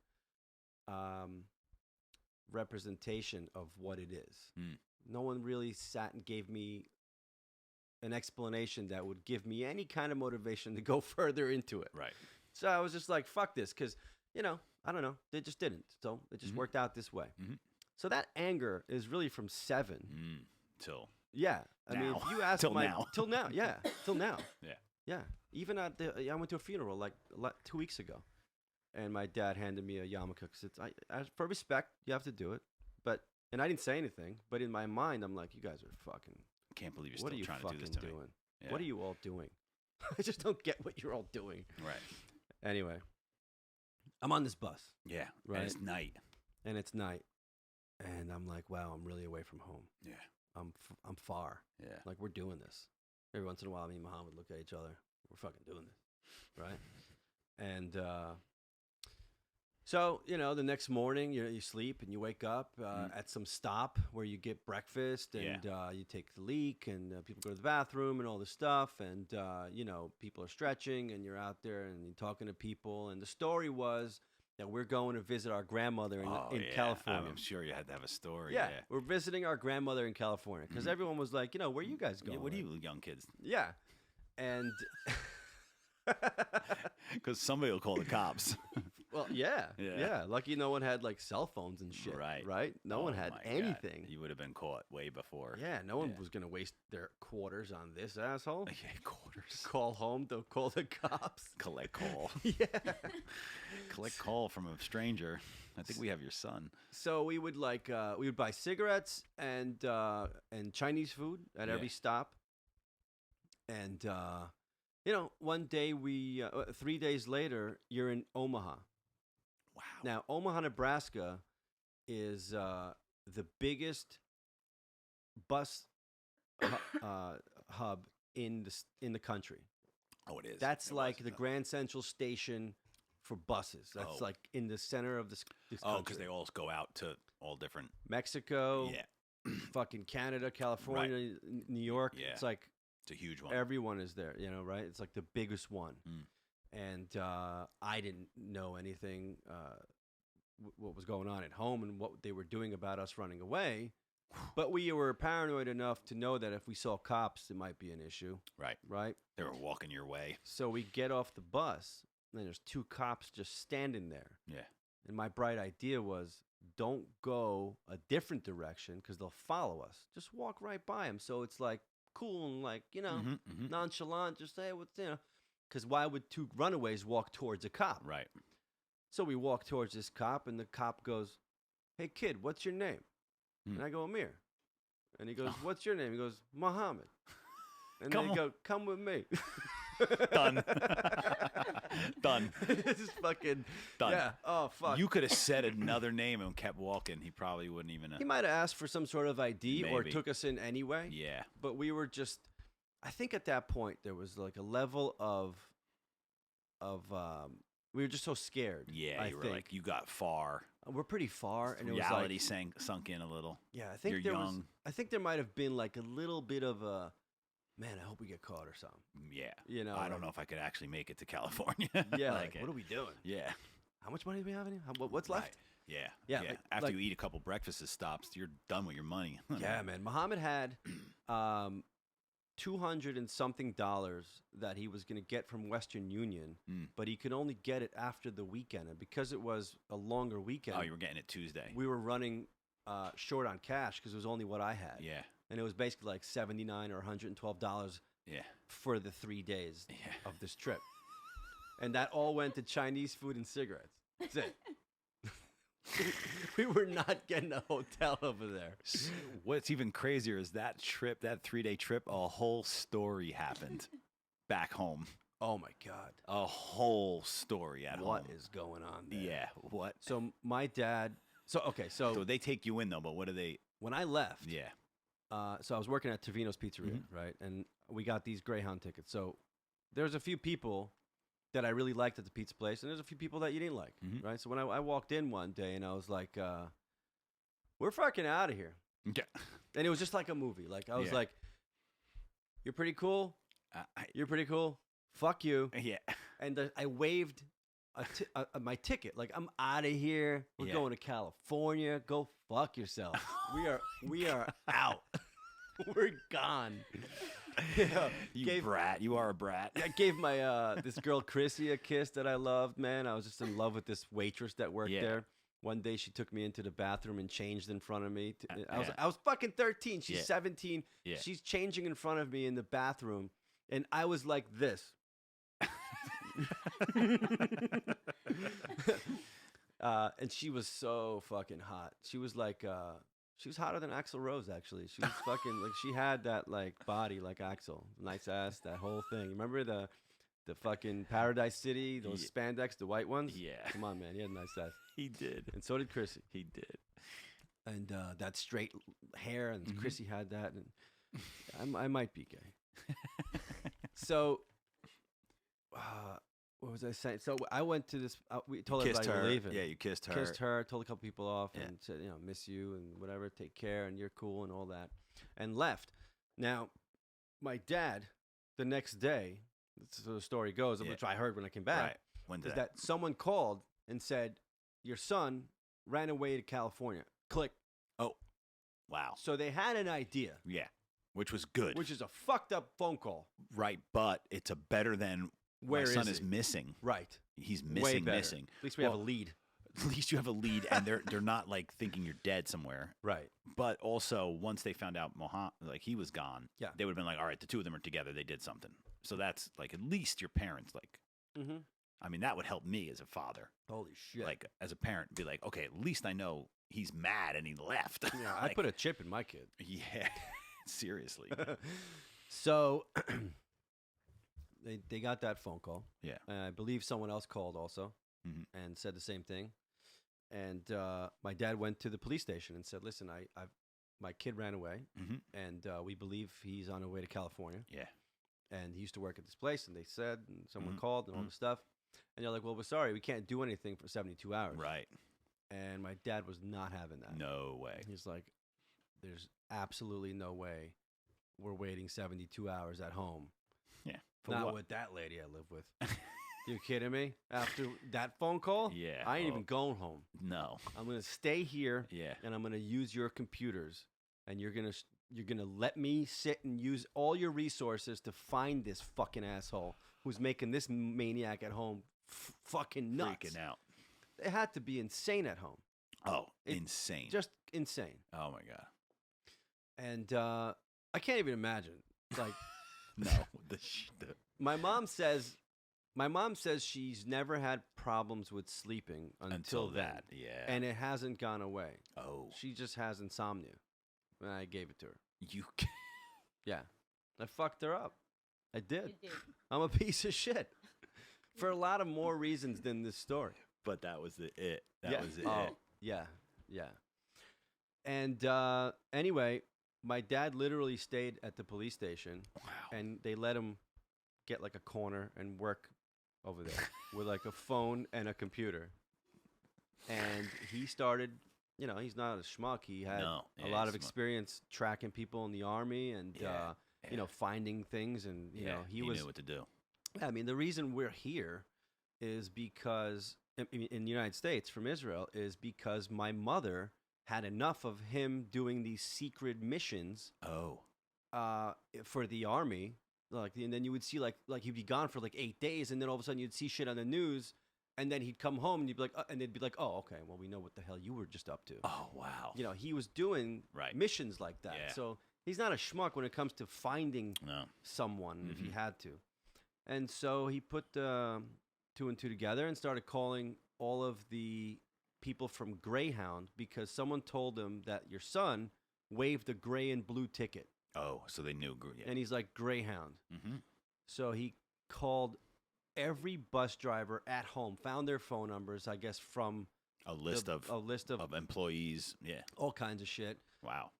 representation of what it is. Mm. No one really sat and gave me an explanation that would give me any kind of motivation to go further into it. Right. So I was just like, fuck this, because, you know, I don't know. They just didn't. So it just Mhm. worked out this way. Mhm. So that anger is really from 7. Mm. Till. Yeah. I mean, if Now. you ask Till my... now. Till now, yeah. Till now. Yeah. Yeah. Even at I went to a funeral like 2 weeks ago, and my dad handed me a yarmulke because for respect, you have to do it. And I didn't say anything, but in my mind, I'm like, you guys are fucking... Can't believe you're what are still you trying to fucking do this to doing? me. Yeah. What are you all doing? I just don't get what you're all doing. Right. Anyway, I'm on this bus, Yeah. Right. And it's night. and it's night, and I'm like, wow, I'm really away from home. Yeah. I'm far. Yeah. Like, we're doing this. Every once in a while, me and Muhammad would look at each other. We're fucking doing this, right? And so, you know, the next morning, you sleep and you wake up at some stop where you get breakfast, and you take the leak, and people go to the bathroom and all this stuff. And, you know, people are stretching, and you're out there and you're talking to people. And the story was that we're going to visit our grandmother in California. I'm sure you had to have a story. Yeah, we're visiting our grandmother in California because everyone was like, you know, where are you guys Yeah, going? what do you young kids? Yeah, and Because somebody will call the cops. well, yeah, Yeah. yeah. Lucky no one had like cell phones and shit. Right. right. No one Oh had my God. anything. You would have been caught way before. Yeah, no one Yeah. was gonna waste their quarters on this asshole. Yeah, quarters. Call home to call the cops. Collect call. Yeah. Collect call from a stranger. I think we have your son. So we would we would buy cigarettes and Chinese food at Yeah. every stop. And you know, one day 3 days later, you're in Omaha. Wow. Now, Omaha, Nebraska is the biggest bus hub in the country. Oh, it is. That's It like was. the Grand Central Station for buses. That's Oh. like in the center of this Oh, country. because they all go out to all different. Mexico, Yeah, fucking Canada, California, New York. Yeah. It's like it's a huge one. everyone is there, right? It's like the biggest one. Mm. And I didn't know anything what was going on at home and what they were doing about us running away. But we were paranoid enough to know that if we saw cops, it might be an issue, Right. right? They were walking your way. So we get off the bus, and there's 2 cops just standing there. Yeah. And my bright idea was, don't go a different direction because they'll follow us. Just walk right by them. So it's like cool and like, Mhm, mhm. nonchalant. Just say, because why would 2 runaways walk towards a cop? Right. So we walk towards this cop, and the cop goes, "Hey, kid, what's your name?" Hmm. And I go, "Amir." And he goes, "What's your name?" He goes, "Muhammad." And Come then he on. go, "Come with me." Done. Done. This is fucking Done. Yeah. Oh fuck. You could have said another name and kept walking. He probably wouldn't even. He might have asked for some sort of ID or Maybe. took us in anyway. Yeah. But we were just, I think at that point there was like a level of we were just so scared. Yeah. I You were think. like, you got far. We're pretty far, and it was Reality like, sunk in a little. yeah, I think You're there young. I think there might have been like a little bit of a, man, I hope we get caught or something. Yeah. You know, I don't like- know if I could actually make it to California. Yeah, Like, like, what are we doing? Yeah. How much money do we have in here? What's Right. left? Yeah. Yeah, Yeah. like- After like- you eat a couple breakfast stops, you're done with your money. Yeah, man. Muhammad had $200 and something that he was going to get from Western Union, Mm. but he could only get it after the weekend. And because it was a longer weekend, Oh, you were getting it Tuesday. we were running short on cash because it was only what I had. Yeah. And it was basically like $79 or $112 Yeah. for the 3 days Yeah. of this trip. And that all went to Chinese food and cigarettes. That's it. We were not getting a hotel over there. What's even crazier is that trip, that 3-day trip, a whole story happened back home. Oh my God. A whole story at What home. is going on there? Yeah. What? So my dad. So So they take you in though, but what do they? when I left, Yeah. so I was working at Tavino's Pizzeria, right? And we got these Greyhound tickets. So there's a few people that I really liked at the pizza place, and there's a few people that you didn't like, Mhm. right? So when I walked in one day, and I was like, "We're fucking out of here," Yeah. and it was just like a movie. Like I was Yeah. like, "You're pretty cool. I- You're pretty cool. Fuck you." yeah. And I waved my ticket. Like, I'm out of here. We're Yeah. going to California. Go fuck yourself. we are out. We're gone. Yeah, You brat. You are a brat. I gave my this girl Chrissy a kiss that I loved. Man, I was just in love with this waitress that worked Yeah. there. One day she took me into the bathroom and changed in front of me. Yeah. I was fucking 13. She's Yeah. 17. Yeah. She's changing in front of me in the bathroom, and I was like this. And she was so fucking hot. She was like, she was hotter than Axl Rose, actually. She was fucking, like, she had that, like, body like Axl. Nice ass, that whole thing. Remember the fucking Paradise City, those spandex, the white ones? Yeah. Come on, man. He had a nice ass. He did. And so did Chrissy. He did. And that straight hair, and Mhm. Chrissy had that. And I might be gay. So, what was I saying? So I went to this. We told Kissed everybody her. we're leaving. Yeah, you kissed her. Kissed her. Told a couple people off, Yeah. and said, miss you and whatever. Take care, and you're cool and all that, and left. Now, my dad, the next day, so the story goes, Yeah. which I heard when I came back, Right. When is did that someone called and said, your son ran away to California. Click. Wow. So they had an idea, Yeah. Which was good. which is a fucked up phone call. Right, but it's a better than Where my son is is he? missing. Right. He's Way missing, better. missing. At least we have a Well, lead. At least you have a lead, and they're not like thinking you're dead somewhere. Right. But also, once they found out like he was gone, Yeah. they would have been like, all right, the two of them are together. They did something. So that's like at least your parents. Like, Mm-hmm. I mean, that would help me as a father. Holy shit. Like as a parent, be like, okay, at least I know he's mad and he left. yeah, Like, I'd put a chip in my kid. yeah, seriously. So they got that phone call. Yeah. And I believe someone else called also Mhm. and said the same thing. And my dad went to the police station and said, "Listen, my kid ran away, Mm-hmm. and we believe he's on his way to California. Yeah. And he used to work at this place, and they said, and someone Mhm. called and all this stuff. And they're like, well, we're sorry, we can't do anything for 72 hours. Right. And my dad was not having that. No way. He's like, there's absolutely no way we're waiting 72 hours at home. Yeah. Not what? with that lady I live with. You kidding me? After that phone call? Yeah. I ain't Oh. even going home. No. I'm going to stay here, Yeah. and I'm going to use your computers, and you're going to let me sit and use all your resources to find this fucking asshole who's making this maniac at home fucking nuts. Freaking out. It had to be insane at home. Oh, It- insane. Just insane. Oh my god. And I can't even imagine. Like No. the my mom says she's never had problems with sleeping until that. then, Yeah. and it hasn't gone away. oh, She just has insomnia. And I gave it to her. you. Yeah. I fucked her up. I did. You did. I'm a piece of shit. For a lot of more reasons than this story. But that was it. That yeah. was it. Oh, yeah. Yeah. And anyway, my dad literally stayed at the police station, Wow. and they let him get like a corner and work over there with like a phone and a computer. And he started, he's not a schmuck. He had No. a Yeah, lot of smart. experience tracking people in the army and, Yeah. finding things. And, yeah. he knew what to do. I mean, the reason we're here is because in the United States from Israel is because my mother had enough of him doing these secret missions Oh. for the army. And then you would see like he'd be gone for like 8 days, and then all of a sudden you'd see shit on the news, and then he'd come home and you'd be like, and they'd be like, oh, okay, well, we know what the hell you were just up to. Oh wow. He was doing Right. missions like that. Yeah. So he's not a schmuck when it comes to finding No. someone if he Mhm. had to. And so he put two and two together and started calling all of the people from Greyhound because someone told him that your son waved a gray and blue ticket. Oh, so they knew. Yeah. And he's like, Greyhound. Mm-hmm. So he called every bus driver at home, found their phone numbers, I guess, from A list a of list of employees. Yeah. all kinds of shit. Wow.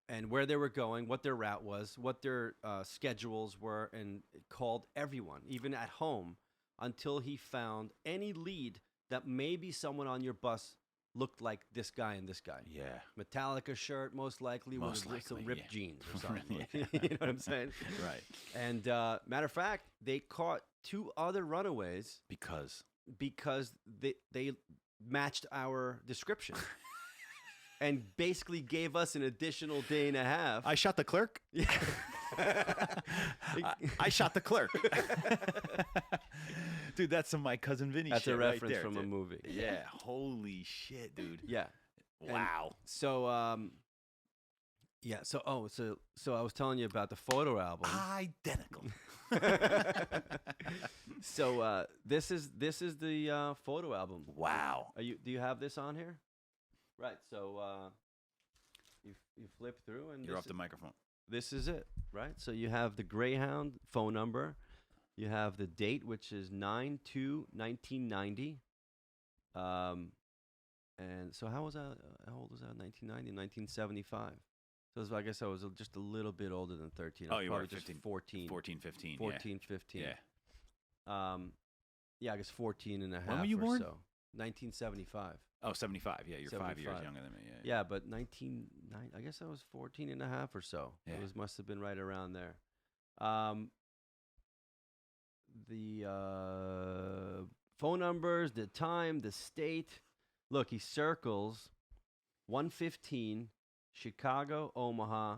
And where they were going, what their route was, what their schedules were, and called everyone, even at home, until he found any lead that maybe someone on your bus looked like this guy and this guy. Yeah. Metallica shirt, most likely, Most with some likely, ripped yeah. jeans or something. Yeah. You know what I'm saying? Right. And matter of fact, they caught 2 other runaways Because. because they matched our description. And basically gave us an additional day and a half. I shot the clerk. Yeah. I shot the clerk. Dude, that's some My Cousin Vinny That's shit a right reference there, from a dude. movie. Yeah. Holy shit, dude. Yeah. Wow. So yeah. So I was telling you about the photo album. Identical. So this is the photo album. Wow. Do you have this on here? Right. So you flip through and You're this off the microphone. this is it, right? So you have the Greyhound phone number. You have the date, which is 9/2/1990. And so how was I? How old was I? 1990, 1975. So I guess I was just a little bit older than 13. I Oh, was you were probably just 15, 14, 14, 15. 14, 15. Yeah. Yeah, I guess 14 and a half. When were you or born? So 1975. Oh, 75. Yeah, you're 5 years 75. younger than me. Yeah. Yeah, but 1990, I guess I was 14 and a half or so. Yeah. It must have been right around there. The phone numbers, the time, the state. Look, he circles 115, Chicago, Omaha,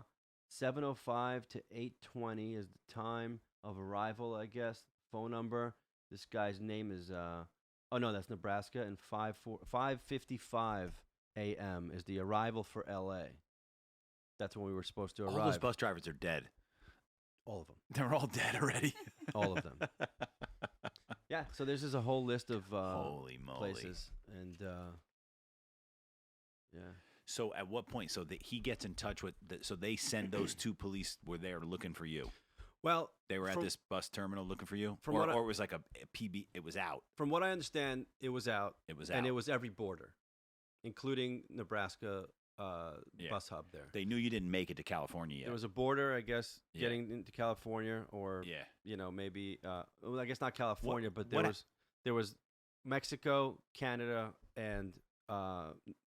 7:05 to 8:20 is the time of arrival, I guess. Phone number. This guy's name is oh no, that's Nebraska, and 5:55 a.m. is the arrival for LA. That's when we were supposed to arrive. All those bus drivers are dead. All of them. They're all dead already. All of them. Yeah, so this is a whole list of Holy moly. places, and yeah. So at what point? So that he gets in touch with. So they send those 2 police were there looking for you. Well, They were at from, this bus terminal looking for you, from or, what I- or it was like a PB. It was out. from what I understand, it was out, It was out. and it was every border, including Nebraska Yeah. bus hub there. They knew you didn't make it to California yet. There was a border, I guess, Yeah. getting into California, or yeah. maybe well, I guess not California, but what- there was Mexico, Canada, and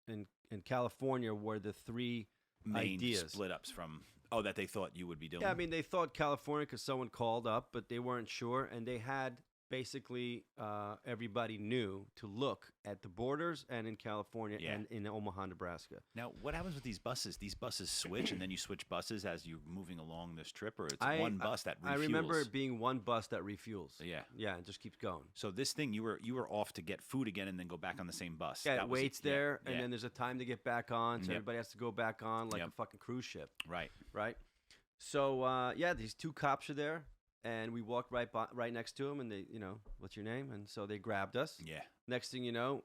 in California were the three Main ideas. split ups from that they thought you would be doing. Yeah, I mean, they thought California because someone called up, but they weren't sure, and they had basically everybody knew to look at the borders and in California Yeah. and in Omaha, Nebraska. Now, what happens with these buses? These buses switch, and then you switch buses as you're moving along this trip, or it's one bus that refuels. I remember it being one bus that refuels. Yeah. Yeah, and just keeps going. So this thing, you were off to get food again, and then go back on the same bus. Yeah, That it was waits yeah, there, and yeah, then there's a time to get back on, so Yep. everybody has to go back on like Yep. a fucking cruise ship, right. right? So these two cops are there, and we walked right next to them, and they, what's your name? And so they grabbed us. Yeah. Next thing you know,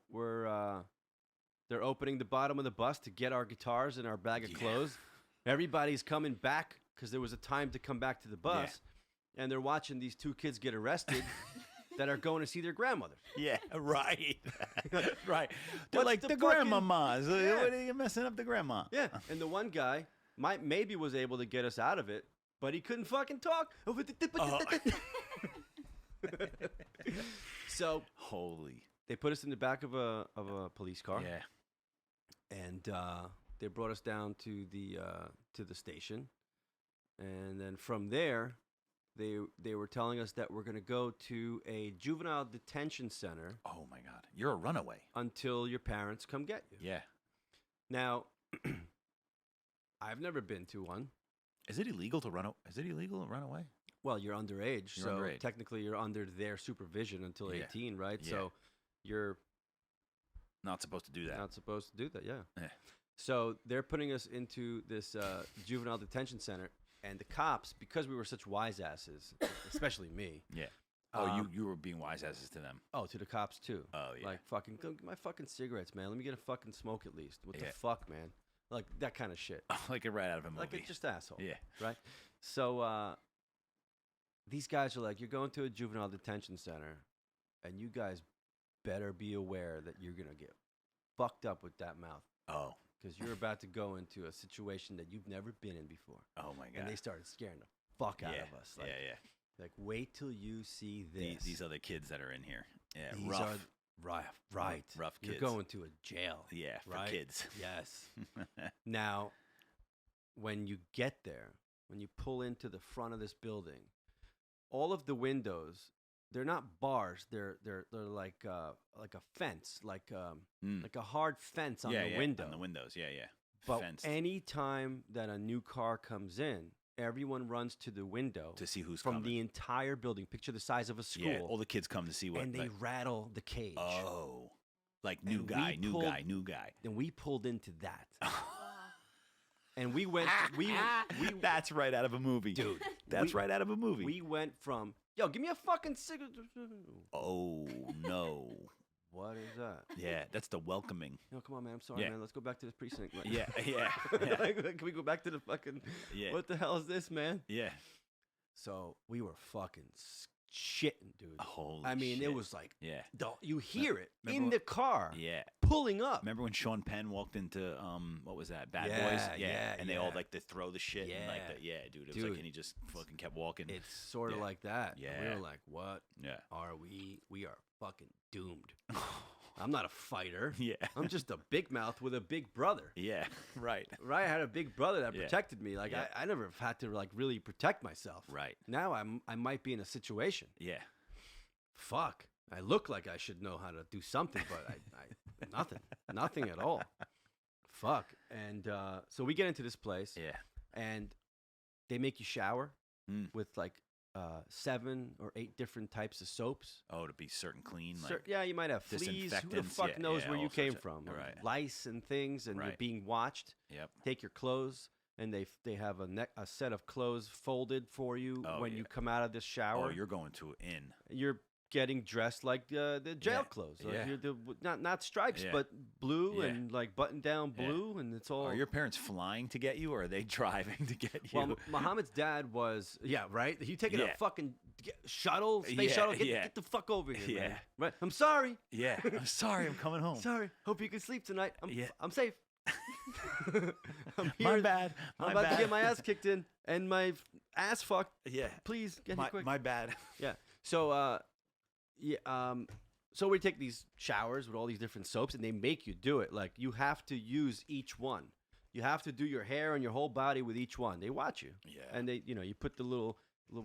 they're opening the bottom of the bus to get our guitars and our bag of Yeah. clothes. Everybody's coming back because there was a time to come back to the bus, and they're watching these two kids get arrested that are going to see their grandmother. Yeah, right. right. They're What's like the the fucking- grandmamas. Yeah. What are you messing up the grandma? Yeah, and the one guy maybe was able to get us out of it, but he couldn't fucking talk. So Holy. they put us in the back of a police car, Yeah. and they brought us down to the station, and then from there, they were telling us that we're going to go to a juvenile detention center Oh my God. You're a runaway. until your parents come get you. Yeah. Now, I've never been to one. Is it illegal to run? Is it illegal to run away? Well, you're underage, You're so underage. technically you're under their supervision until Yeah. 18, right? Yeah. So you're Not supposed to do that. not supposed to do that, yeah. Yeah. So they're putting us into this juvenile detention center, and the cops, because we were such wise asses, especially me. Yeah. Oh, um, you were being wise asses to them. Oh, to the cops too. Oh yeah. Like, fucking, go get my fucking cigarettes, man. Let me get a fucking smoke at least. What Yeah. the fuck, man? Like, that kind of shit. like a right out of a movie. Like, it's just asshole. yeah. Right? So, these guys are like, you're going to a juvenile detention center, and you guys better be aware that you're going to get fucked up with that mouth, Oh. because you're about to go into a situation that you've never been in before. Oh my God. And they started scaring the fuck out yeah. of us. Like, yeah. like, wait till you see this. These other kids that are in here. Yeah. These rough. are right. Rough You're kids. going to a jail. Yeah. For right? kids. Yes. Now, when you get there, when you pull into the front of this building, all of the windows, they're not bars. They're like a fence, like Mm. like a hard fence on yeah, the yeah, window. On the windows. Yeah. Yeah. But Fenced any time that a new car comes in, everyone runs to the window to see who's from coming. the entire building. Picture the size of a school. Yeah. All the kids come to see what. and they like, rattle the cage. oh. Like new And guy, we new pulled- guy, new guy. And we pulled into that. And we went, we That's right out of a movie, dude. That's we- right out of a movie. We went from, yo, give me a fucking cigarette. Oh no. What is that? Yeah, that's the welcoming. No, come on, man. I'm sorry, Yeah. man. Let's go back to this precinct. Like- Yeah, yeah, yeah. Like, can we go back to the fucking? Yeah. What the hell is this, man? Yeah. So we were fucking shitting, dude. Holy I mean, shit. it was like, Yeah. you hear it Remember in when- the car, Yeah. pulling up. Remember when Sean Penn walked into what was that? Bad Yeah, Boys? yeah, And they all yeah. like they throw the shit and like Yeah. that. Yeah, dude. It was Dude. like and he just fucking kept walking. It's sort of Yeah. like that. And we Yeah. were like, what yeah. are we? We are fucking doomed. I'm not a fighter. yeah. I'm just a big mouth with a big brother. Yeah. Right. Right, I had a big brother that Yeah. protected me. Like Yeah. I never have had to like really protect myself. Right. Now I might be in a situation. Yeah. Fuck. I look like I should know how to do something, but I nothing at all. Fuck. And so we get into this place, Yeah. and they make you shower Mm. with like 7 or 8 different types of soaps. Oh, to be certain clean. Like Yeah, you might have fleas. Who the disinfectants, fuck yeah, knows yeah, where all you came sorts of- from? right. Lice and things, and you're Right. being watched. Yep. Take your clothes, and they have a set of clothes folded for you Oh, when yeah. you come out of this shower. Oh, you're going to an inn. You're getting dressed like the jail Yeah. clothes. Yeah. Not stripes, Yeah. but blue Yeah. and like button down Yeah. blue, and it's all. Are your parents flying to get you, or are they driving to get you? Well, Muhammad's dad was right. You taking Yeah. a fucking shuttle, space Yeah, shuttle? yeah. Get the fuck over here, man. Yeah. Right. I'm sorry. yeah, I'm sorry, I'm coming home. Sorry. Hope you can sleep tonight. Yeah. I'm safe. I'm My here. bad. I'm My about to bad. get my ass kicked in and my ass fucked. Yeah. Please get My, here quick. my bad. Yeah. So, so we take these showers with all these different soaps, and they make you do it. Like you have to use each one. You have to do your hair and your whole body with each one. They watch you, Yeah. and you put the little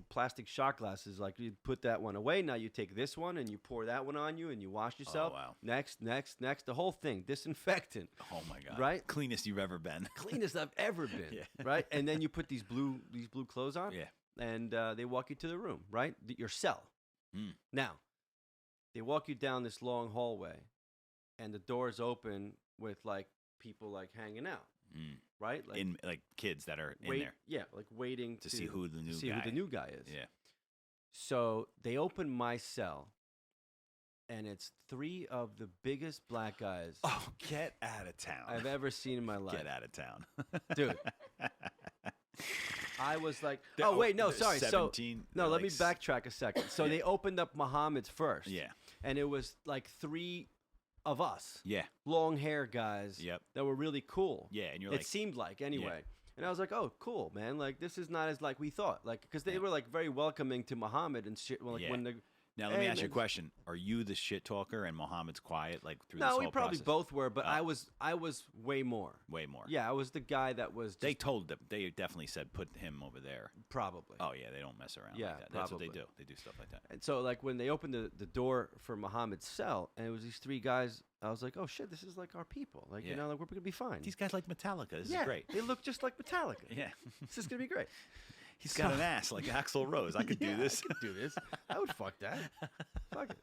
plastic shot glasses. Like you put that one away. Now you take this one and you pour that one on you, and you wash yourself. wow. Next. The whole thing, disinfectant. Oh my god. Right? Cleanest you've ever been. Cleanest I've ever been. Yeah. Right? And then you put these blue clothes on. Yeah. And they walk you to the room, right? Your cell. Mm. Now, they walk you down this long hallway, and the doors open with like people like hanging out, Mm. right? Like In like kids that are in there yeah, like waiting to see who the new see guy. who the new guy is. Yeah. So they open my cell, and it's 3 of the biggest black guys Oh, get out of town. I've ever seen in my life, Get out of town. dude. I was like, They're- oh wait, no, they're sorry. 17, No, they're let me like backtrack a second. So Yeah. they opened up Muhammad's first. Yeah. And it was like 3 of us, Yeah. long hair guys Yep. that were really cool. Yeah. And you're It like, seemed like anyway. And I was like, oh, cool, man. Like, this is not as like we thought. Like, because they Yeah. were like very welcoming to Muhammad and shit. Well, like Yeah. when the now let me Hey, ask you a man. question. Are you the shit talker and Muhammad's quiet like through this no, whole we probably process? both were, but Oh. I was way more. Way more. Yeah, I was the guy that was just They told them. They definitely said put him over there. probably. Oh yeah, they don't mess around Yeah, like that. That's what they probably. do. They do stuff like that. And so, like, when they opened the door for Muhammad's cell, and it was these 3 guys, I was like, oh shit, this is like our people. Like, Yeah. like we're gonna be fine. These guys like Metallica. This yeah, is great. They look just like Metallica. Yeah. This is gonna be great. He's got an ass like Axl Rose. I could do Yeah, this. I could do this. I would fuck that. Fuck it.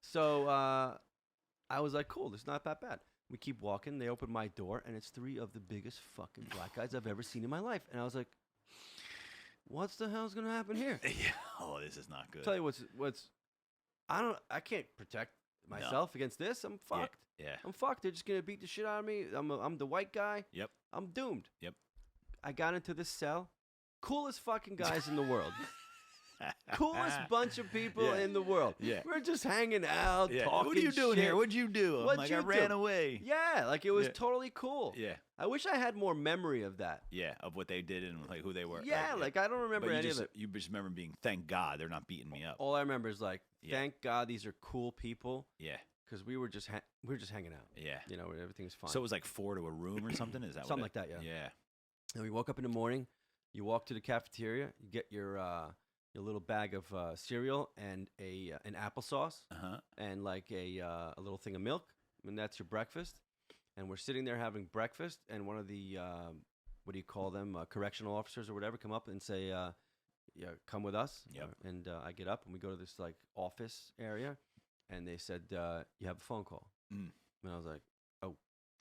So I was like, cool, it's not that bad. We keep walking. They open my door, and it's 3 of the biggest fucking black guys I've ever seen in my life. And I was like, what's the hell's gonna happen here? Yeah. Oh, this is not good. Tell you what's I can't protect myself against this. I'm Yeah, fucked. Yeah. I'm fucked. They're just gonna beat the shit out of me. I'm the white guy. Yep. I'm doomed. Yep. I got into this cell. Coolest fucking guys in the world. Coolest bunch of people Yeah. in the world. Yeah. We're just hanging out, Yeah. talking What are you doing shit. here? What'd you do? I'm What'd like, you I ran do? away. Yeah, like it was Yeah. totally cool. Yeah. I wish I had more memory of that. Yeah. Of what they did and like who they were. Yeah, like I don't remember but you any just, of it. You just remember being, thank God they're not beating me up. All I remember is like, Yeah. thank God these are cool people Yeah. because we were just hanging out. Yeah. You know, everything was fine. So it was like 4 to a room or something? Is that Something what like that, yeah. Yeah. And we woke up in the morning. You walk to the cafeteria. You get your little bag of cereal and an applesauce Uh-huh. and like a little thing of milk, and that's your breakfast. And we're sitting there having breakfast, and one of the what do you call them, correctional officers or whatever, come up and say, "Yeah, come with us." Yep. And I get up and we go to this like office area, and they said, "You have a phone call." Mm. And I was like,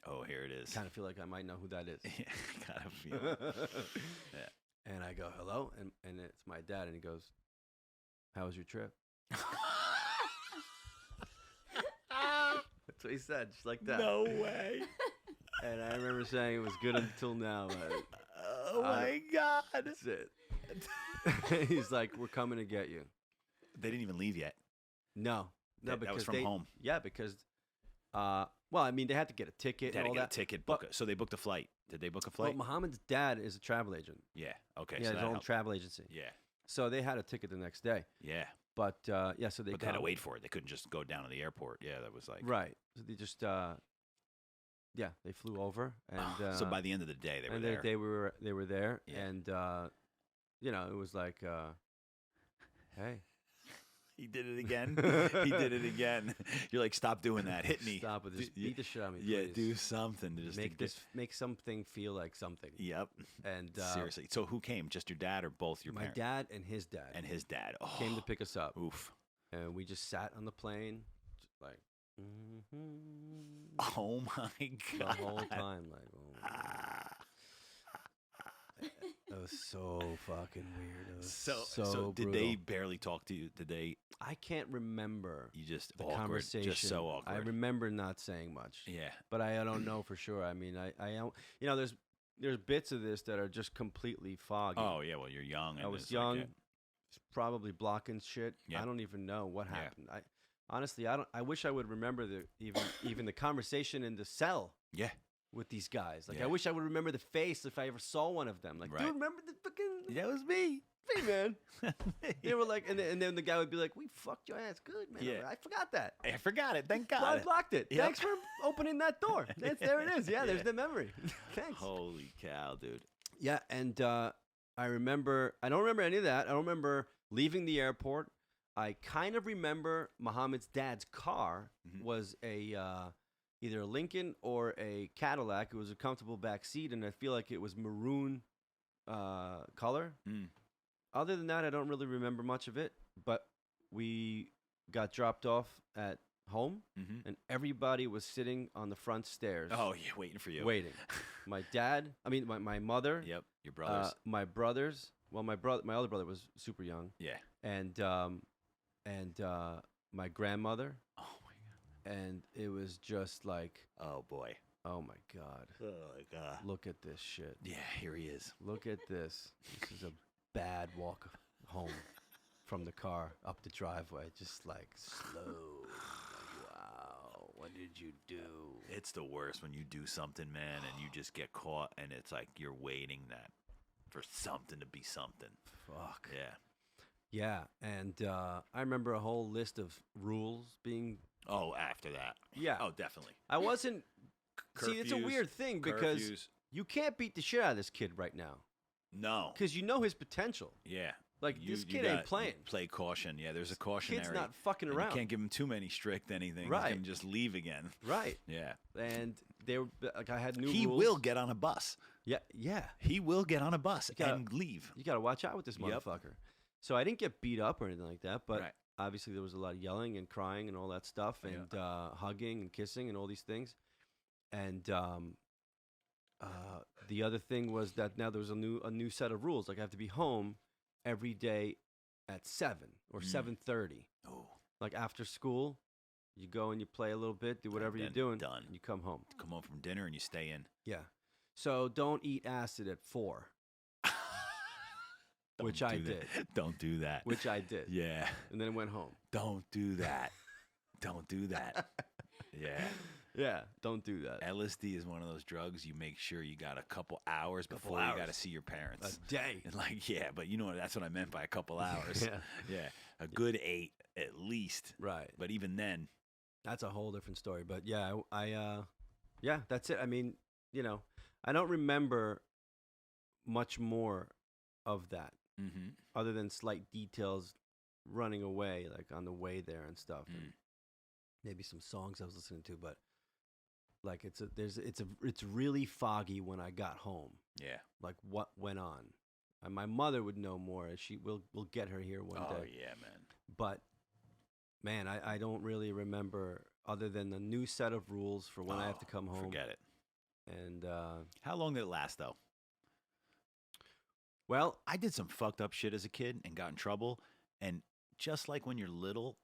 Oh, here it is. kind of feel like I might know who that is. Yeah, kind of feel. Yeah. And I go, hello? And it's my dad, and he goes, how was your trip? That's what he said, just like that. No way. And I remember saying it was good until now. But Oh my God. that's it. He's like, we're coming to get you. They didn't even leave yet. No. No, That because was from home. Yeah, because, well, I mean, they had to get a ticket They had and to all get that. a ticket. but- Book so they booked a flight. Did they book a Well, flight? Muhammad's dad is a travel agent. Yeah. Okay. He so has that his own helped. travel agency. Yeah. So they had a ticket the next day. Yeah. But, yeah, so they But they had to come- wait for it. They couldn't just go down to the airport. Yeah, that was like. Right. So they just, yeah, they flew over, and so by the end of the day, they were and there. they were there, Yeah. and you know, it was like, hey, He did it again. He did it again. You're like, stop doing that. Hit me. stop with this, Do- beat the shit out of me, Yeah, please. do something to just make to this, make something feel like something. Yep. And Seriously. So who came? Just your dad or both your my parents? dad and his dad And his dad. Oh. came to pick us up, Oof. and we just sat on the plane, just like Oh my the God. whole time, like. Oh. That was so fucking weird. It was So did brutal. they barely talk to you? Did they? I can't remember You just the awkward, conversation. just so awkward. I remember not saying much. Yeah. But I don't know for sure. I mean, I don't. You know, there's bits of this that are just completely foggy. Oh yeah. Well, you're young. And I was it's like, young. yeah. It's probably blocking shit. Yeah. I don't even know what Yeah. happened. I honestly, I don't. I wish I would remember the even the conversation in the cell Yeah. with these guys. Like, Yeah. I wish I would remember the face if I ever saw one of them. Like, Right. dude, remember the fucking That was me. hey, man. They were like, and then the guy would be like, "We fucked your ass good, man. Yeah. I forgot that. I forgot it. Thank I God. blocked it. Yep. Thanks for opening that door. There it is. Yeah, there's Yeah. the memory. Thanks. Holy cow, dude. Yeah, and I remember. I don't remember any of that. I don't remember leaving the airport. I kind of remember Muhammad's dad's car Mhm. was a either a Lincoln or a Cadillac. It was a comfortable back seat, and I feel like it was maroon color. Mm. Other than that, I don't really remember much of it. But we got dropped off at home, Mm-hmm. and everybody was sitting on the front stairs. Oh yeah, waiting for you. waiting. My dad, my mother, Yep. Your brothers. my brothers. Well, my other brother was super young, yeah. and my grandmother, Oh my and it was just like, God. Oh boy. oh my god, Oh my God. look at this shit. Yeah. Here he is. Look at this. This is a bad walk home from the car up the driveway, just like slow. Like, wow, what did you do? It's the worst when you do something, man, and you just get caught, and it's like you're waiting that for something to be something. Fuck. Yeah. Yeah, and I remember a whole list of rules being. Oh, after that. Yeah. Oh, definitely. I wasn't. See, it's a Curfews, weird thing because Curfews. you can't beat the shit out of this kid right now No. because you know his potential. Yeah. Like, You- this you kid ain't got- playing. Play caution. Yeah, there's a cautionary. Kid's not fucking and around. You can't give him too many strict anything. Right. He can just leave again. Right. Yeah. And they were like, I had new He rules. will get on a bus. Yeah, yeah. He will get on a bus gotta- and leave. You got to watch out with this Yep. motherfucker. So I didn't get beat up or anything like that, but Right. obviously there was a lot of yelling and crying and all that stuff, Yeah. and hugging and kissing and all these things. And the other thing was that now there was a new set of rules. Like, I have to be home every day at 7 or 7:30. Oh, Like, after school, you go and you play a little bit, do whatever you're then doing, done. and you come home. come home from dinner and you stay in. Yeah. So don't eat acid at 4, Don't Which I do that. did. Don't do that. which I did, Yeah. and then went home. Don't do that. Don't do that. Yeah. Yeah, don't do that. LSD is one of those drugs you make sure you got a couple hours Couple before you got to hours. see your parents. A day. And like, yeah, but you know what? That's what I meant by a couple hours. Yeah. Yeah. A good 8 at least. Right. But even then, That's a whole different story. But yeah, yeah, that's it. I mean, I don't remember much more of that mm-hmm. other than slight details running away, like on the way there and stuff. And maybe some songs I was listening to, but like it's really foggy when I got home. Yeah. Like what went on. And my mother would know more. We'll get her here one Oh, day. yeah, man. But man, I don't really remember other than the new set of rules for when I have to come home. Forget it. And How long did it last, though? well, I did some fucked up shit as a kid and got in trouble. And just like when you're little,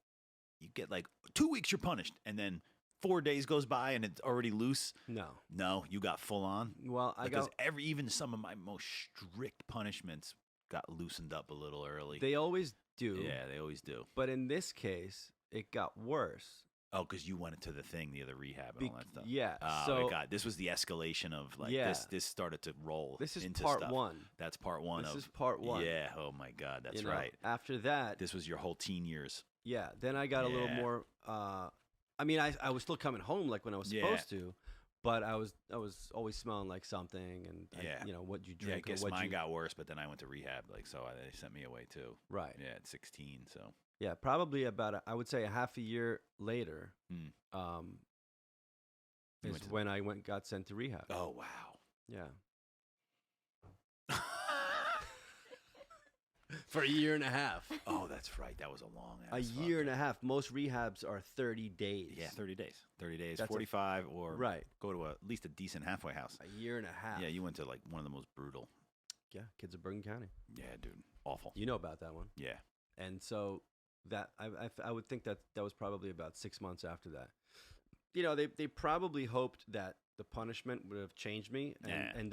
you get like 2 weeks, you're punished. And then 4 days goes by and it's already loose. no. No, you got full on. Well, Because even some of my most strict punishments got loosened up a little early. they always do. Yeah, they always do. But in this case, it got worse. Oh, because you went into the thing, the other rehab and all that stuff. Yeah. Oh, so my God. This was the escalation of like Yeah. this started to roll. this is into part stuff. 1. That's part one This of is part 1. Yeah. Oh my God. That's you know? right. After that, This was your whole teen years. yeah, then I got a little Yeah. more I mean, I was still coming home like when I was supposed to, but I was always smelling like something, and Yeah. what you Yeah, I drink guess or what mine you got worse, but then I went to rehab, like so they sent me away too. right. Yeah, at 16. So Yeah, probably about I would say a half a year later, Hmm. You is went to- when I got sent to rehab. oh wow. Yeah, for a year and a half. Oh, that's right. That was a long A ass year and a half. Most rehabs are 30 days. Yeah, 30 days. 30 days, That's a- 45 or Right. go to at least a decent halfway house. A year and a half. Yeah, you went to like one of the most brutal. Yeah, kids of Bergen County. Yeah, dude, awful. You know about that one. Yeah, And so that I would think that that was probably about 6 months after that. You know, they probably hoped that the punishment would have changed me, Yeah. and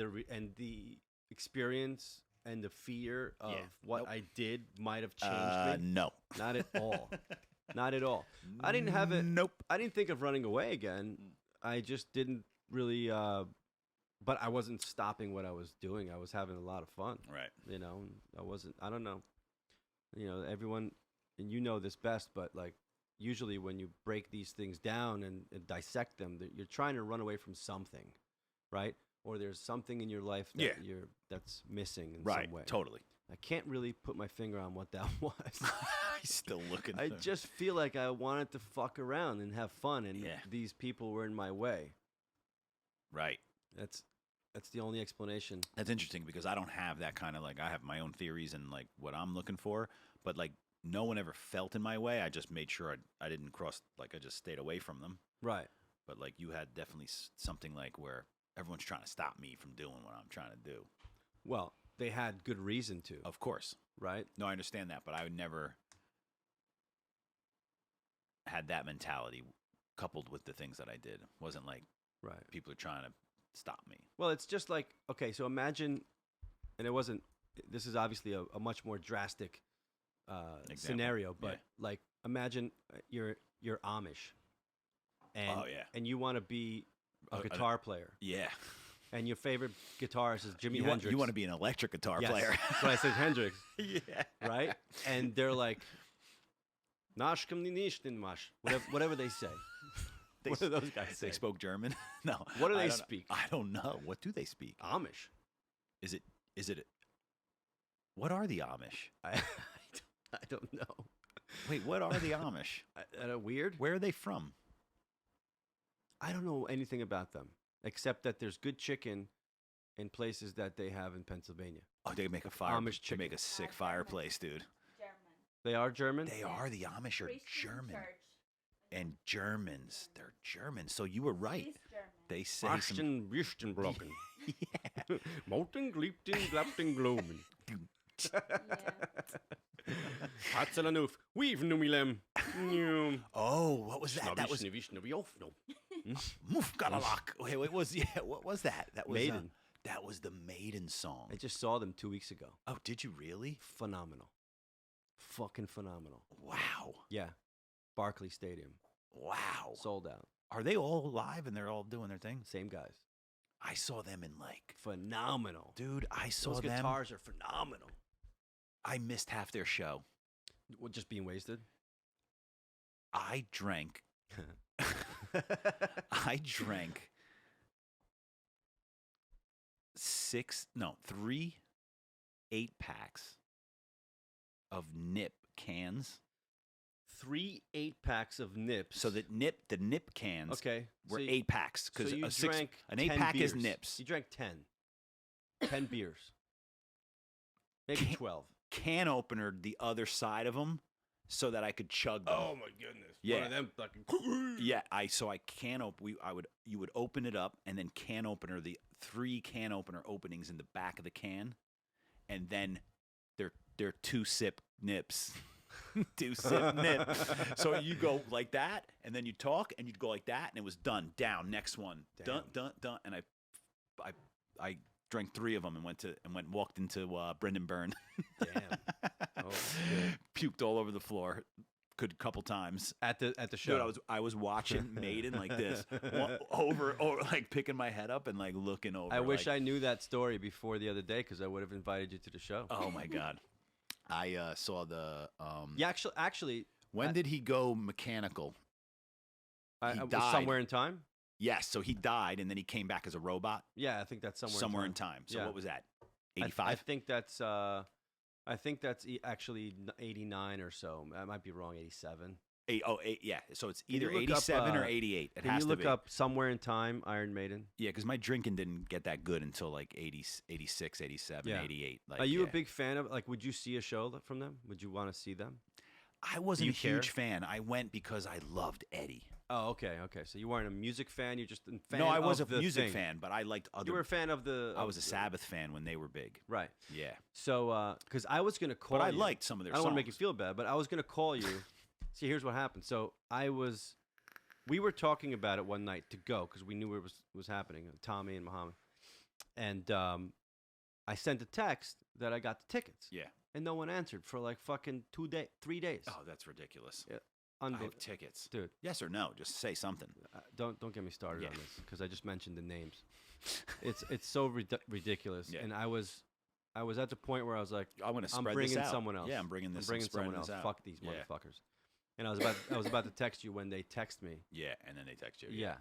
the experience and the fear of Yeah. what Nope. I did might have changed me. no, Not at all. Not at all. I didn't have it. Nope. I didn't think of running away again. I just didn't really. But I wasn't stopping what I was doing. I was having a lot of fun. Right. You know, and I wasn't. I don't know. You know, everyone, and you know this best, but like usually when you break these things down and dissect them, that you're trying to run away from something, right? Or there's something in your life that Yeah. that's missing in Right. some way. Totally. I can't really put my finger on what that was. He's still looking. I just feel like I wanted to fuck around and have fun, and Yeah. these people were in my way. right. That's the only explanation. That's interesting because I don't have that kind of like I have my own theories and like what I'm looking for, but like no one ever felt in my way. I just made sure I didn't cross. Like I just stayed away from them. Right. But like you had definitely something like where everyone's trying to stop me from doing what I'm trying to do. Well, they had good reason to, Of course. right? No, I understand that, but I would never had that mentality coupled with the things that I did. It wasn't like Right. people are trying to stop me. Well, it's just like, okay, so imagine, and it wasn't, this is obviously a much more drastic scenario, but yeah. like imagine you're Amish, and Oh, yeah. and you want to be a A- a- guitar player, Yeah. and your favorite guitarist is Jimi You Hendrix. want to be an electric guitar Yes, player. that's why I said Hendrix, Yeah. right? And they're like, "Nashkem ni nishtin mash," whatever they say. They What do s- those guys say? They spoke German? No. What do I they don't know. speak? I don't know. What do they speak? Amish. Is it what are the Amish? I don't know. Wait, what are the Amish? Weird. Where are they from? I don't know anything about them except that there's good chicken in places that they have in Pennsylvania. Oh, they make a fire. Amish They make chicken. a sick fireplace, dude. German. They are German? They are. The Amish are Christian German. church. And Germans. They're German. So you were right. Swiss German. They say some. Achten Würstenbrocken. Yeah. Molten, Gliebten, Glapten, Globen. Yeah. Hatzelanuf. We've numilem. Oh, what was that? That was Moof Galalak. Wait, what was what was that? That was Maiden. that was the Maiden song. I just saw them 2 weeks ago. Oh, did you really? Phenomenal. Fucking phenomenal. Wow. Yeah. Barclay Stadium. Wow. Sold out. Are they all live and they're all doing their thing? Same guys. I saw them in like, Phenomenal. dude, I saw Those them. guitars are phenomenal. I missed half their show. Well, just being wasted. I drank. I drank 3 8-packs of Nip cans. 3 8-packs of nips. So the Nip cans okay, were so 8-packs because so you drank an 10 8-pack is beers. Nips. You drank 10 beers, maybe Can- 12. Can opener the other side of them so that I could chug them. Oh my goodness! Yeah. One of them fucking. Yeah, you would open it up and then can opener the 3 can opener openings in the back of the can, and then they're 2-sip nips. 2-sip nip. So you go like that, and then you talk, and you'd go like that, and it was done. Down, next one, done, done, and I drank 3 of them and walked into Brendan Byrne. Damn. Oh, shit. Puked all over the floor. A couple times. At the show. Dude, I was watching Maiden like this, over like picking my head up and like looking over. I wish like, I knew that story before the other day because I would have invited you to the show. Oh my god, I saw the. Yeah, actually, When did he go mechanical? He was died. somewhere in time. Yes, so he died and then he came back as a robot Yeah, I think that's somewhere in time. So Yeah. what was that? I 85. think that's actually 89 or so. I might be wrong. 87. Yeah. So it's Can you either look up, 87 or 88. It Can has you to look be. up somewhere in time Iron Maiden? Yeah, because my drinking didn't get that good until like 80, 86, 87, Yeah. 88. Like, Are you a yeah. big fan of? Like, would you see a show from them? Would you want to see them? I wasn't you a huge care? fan. I went because I loved Eddie. Oh, okay. So you weren't a music fan. You're just a fan. No, I was a of the music thing. fan, but I liked other. You were a fan of the. I of was a the- Sabbath fan when they were big. Right. Yeah, So, because I was gonna call but I you. liked some of their I don't songs. want to make you feel bad, but I was gonna call you. See, here's what happened. So we were talking about it one night to go because we knew it was happening. Tommy and Muhammad, and I sent a text that I got the tickets. Yeah. And no one answered for like fucking 3 days. Oh, that's ridiculous. Yeah, I have Unbelievable, tickets. dude. Yes or no? Just say something. Don't get me started Yeah. on this because I just mentioned the names. It's so ridiculous, Yeah. and I was at the point where I was like, I want to I'm spread bringing this out. someone else. Yeah, I'm bringing this. I'm bringing and spreading someone else. this out. Fuck these Yeah. motherfuckers. And I was about to text you when they text me. Yeah, and then they text you. Yeah.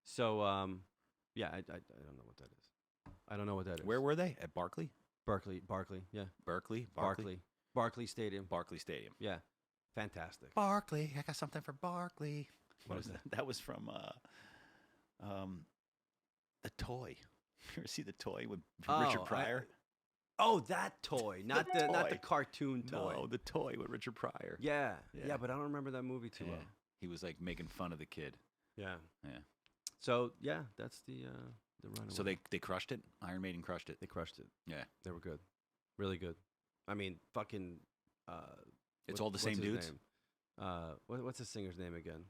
So yeah, I don't know what that is. I don't know what that is. Where were they? At Barclay? Barkley, yeah. Barclay? Barkley Stadium. Barclay Stadium. Yeah. Fantastic. Barclay, I got something for Barclay. What is that? That was from The Toy. You ever see The Toy with Richard Oh, Pryor? Oh, that toy, not the toy. cartoon toy. No, The Toy with Richard Pryor. Yeah, Yeah. but I don't remember that movie too Yeah. well. He was like making fun of the kid. Yeah. Yeah. So yeah, that's the runaway. So they crushed it. Iron Maiden crushed it. they crushed it. Yeah. They were good, really good. I mean, fucking. It's all the same what's his dudes? name? What's the singer's name again?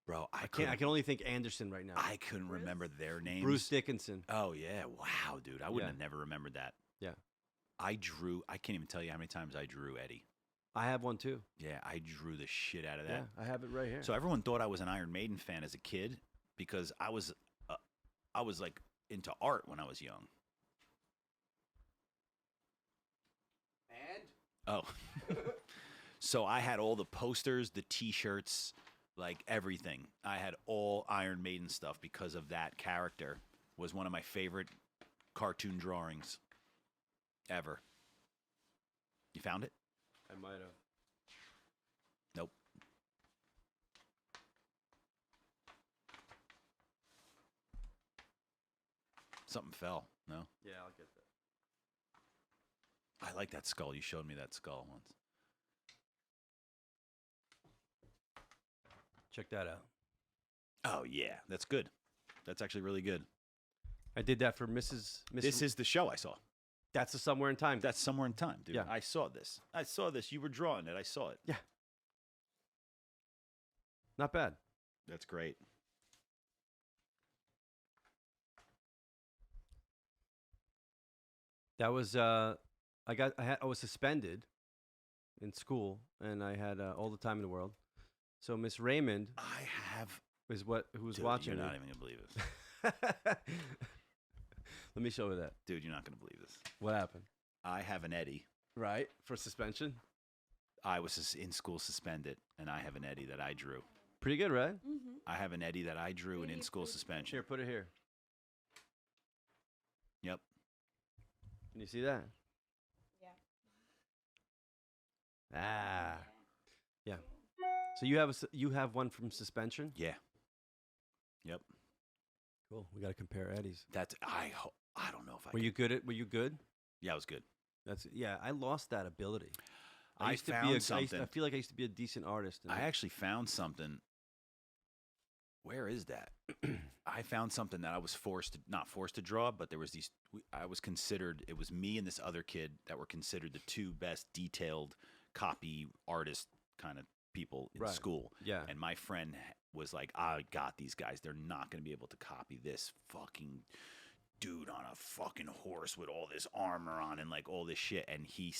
Bro, I can only think Anderson right now. I couldn't remember their names. Bruce Dickinson. Oh yeah, wow, dude, I wouldn't Yeah. have never remembered that. Yeah. I can't even tell you how many times I drew Eddie. I have one too. Yeah, I drew the shit out of that. Yeah, I have it right here. So everyone thought I was an Iron Maiden fan as a kid because I was like into art when I was young. And Oh. So I had all the posters, the T-shirts, like everything. I had all Iron Maiden stuff because of that character. Was one of my favorite cartoon drawings ever. You found it? I might have. Nope. Something fell. No? Yeah, I'll get that. I like that skull. You showed me that skull once. Check that out. Oh, yeah. That's good. That's actually really good. I did that for Mrs. This is the show I saw. That's a Somewhere in Time. That's Somewhere in Time, dude. Yeah. I saw this. I saw this. You were drawing it. I saw it. Not bad. That's great. That was I was suspended in school, and I had all the time in the world. So Miss Raymond I have. is who was Dude, watching. You're it. not even going to believe this. Let me show her that. Dude, you're not going to believe this. What happened? I have an Eddie. Right for suspension. I was in school suspended, and I have an Eddie that I drew. Pretty good, right? Mm-hmm. I have an Eddie that I drew and in school suspension. Here, put it here. Yep. Can you see that? Yeah. Ah, yeah. So you have one from suspension. Yeah. Yep. Cool. We got to compare Eddie's. That's I don't know if I Were could- you good at? Were you good? Yeah, I was good. I lost that ability. I used to found be I something. feel like I used to be a decent artist. and I actually found something. Where is that? I found something that I was not forced to draw, but there was I was considered, it was me and this other kid that were considered the two best detailed copy artist kind of people in Right. school. Yeah. And my friend was like, I got these guys. They're not going to be able to copy this fucking dude on a fucking horse with all this armor on and like all this shit. And he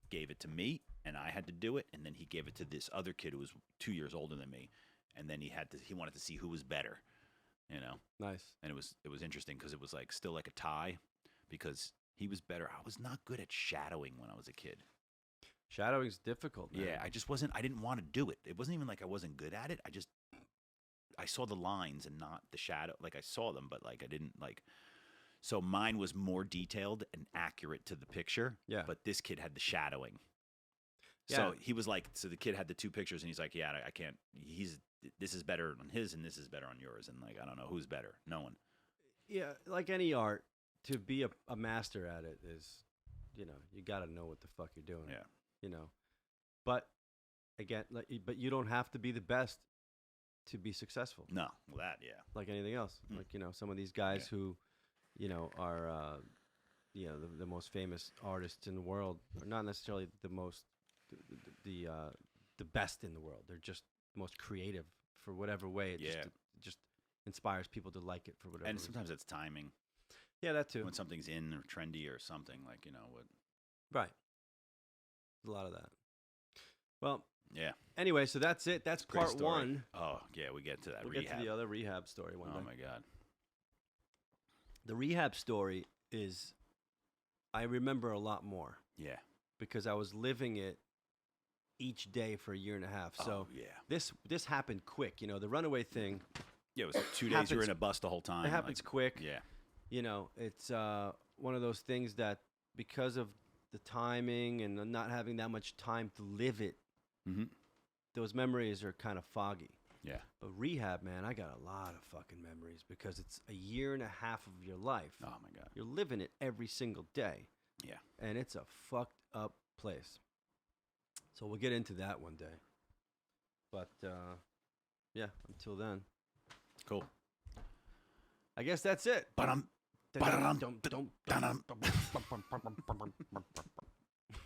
gave it to me and I had to do it. And then he gave it to this other kid who was 2 years older than me. And then he wanted to see who was better, you know? Nice. And it was interesting because it was like still like a tie because he was better. I was not good at shadowing when I was a kid. Shadowing's difficult. Man. Yeah, I didn't want to do it. It wasn't even like I wasn't good at it. I saw the lines and not the shadow. Like I saw them, but like I didn't like. So mine was more detailed and accurate to the picture. Yeah. But this kid had the shadowing. Yeah. So he was like, so the kid had the two pictures and he's like, yeah, I can't. This is better on his and this is better on yours. And like, I don't know who's better. No one. Yeah, like any art, to be a master at it is, you got to know what the fuck you're doing. Yeah. You know, But again, but you don't have to be the best to be successful. No, well, that yeah. Like anything else. Mm. Like, some of these guys who, are, the most famous artists in the world are not necessarily the most, the best in the world. They're just the most creative for whatever way. It just inspires people to like it for whatever And reason. sometimes it's timing. Yeah, that too. When something's in or trendy or something, like, what. Right. There's a lot of that. Well, Yeah. anyway, so that's it. That's Great part story. one. Oh, yeah, we get to that We'll rehab. get to the other rehab story one Oh, day. my God. The rehab story is, I remember a lot more Yeah. because I was living it each day for a year and a half. So oh, yeah. this happened quick. The runaway thing, Yeah, it was like 2 days you were happens- in a bus the whole time. it happens like, quick. Yeah. It's one of those things that because of the timing and not having that much time to live it, Mm-hmm. those memories are kind of foggy. Yeah. But rehab, man, I got a lot of fucking memories because it's a year and a half of your life. Oh, my God. You're living it every single day. Yeah. And it's a fucked up place. So we'll get into that one day. But yeah, until then, Cool. I guess that's it. But I'm.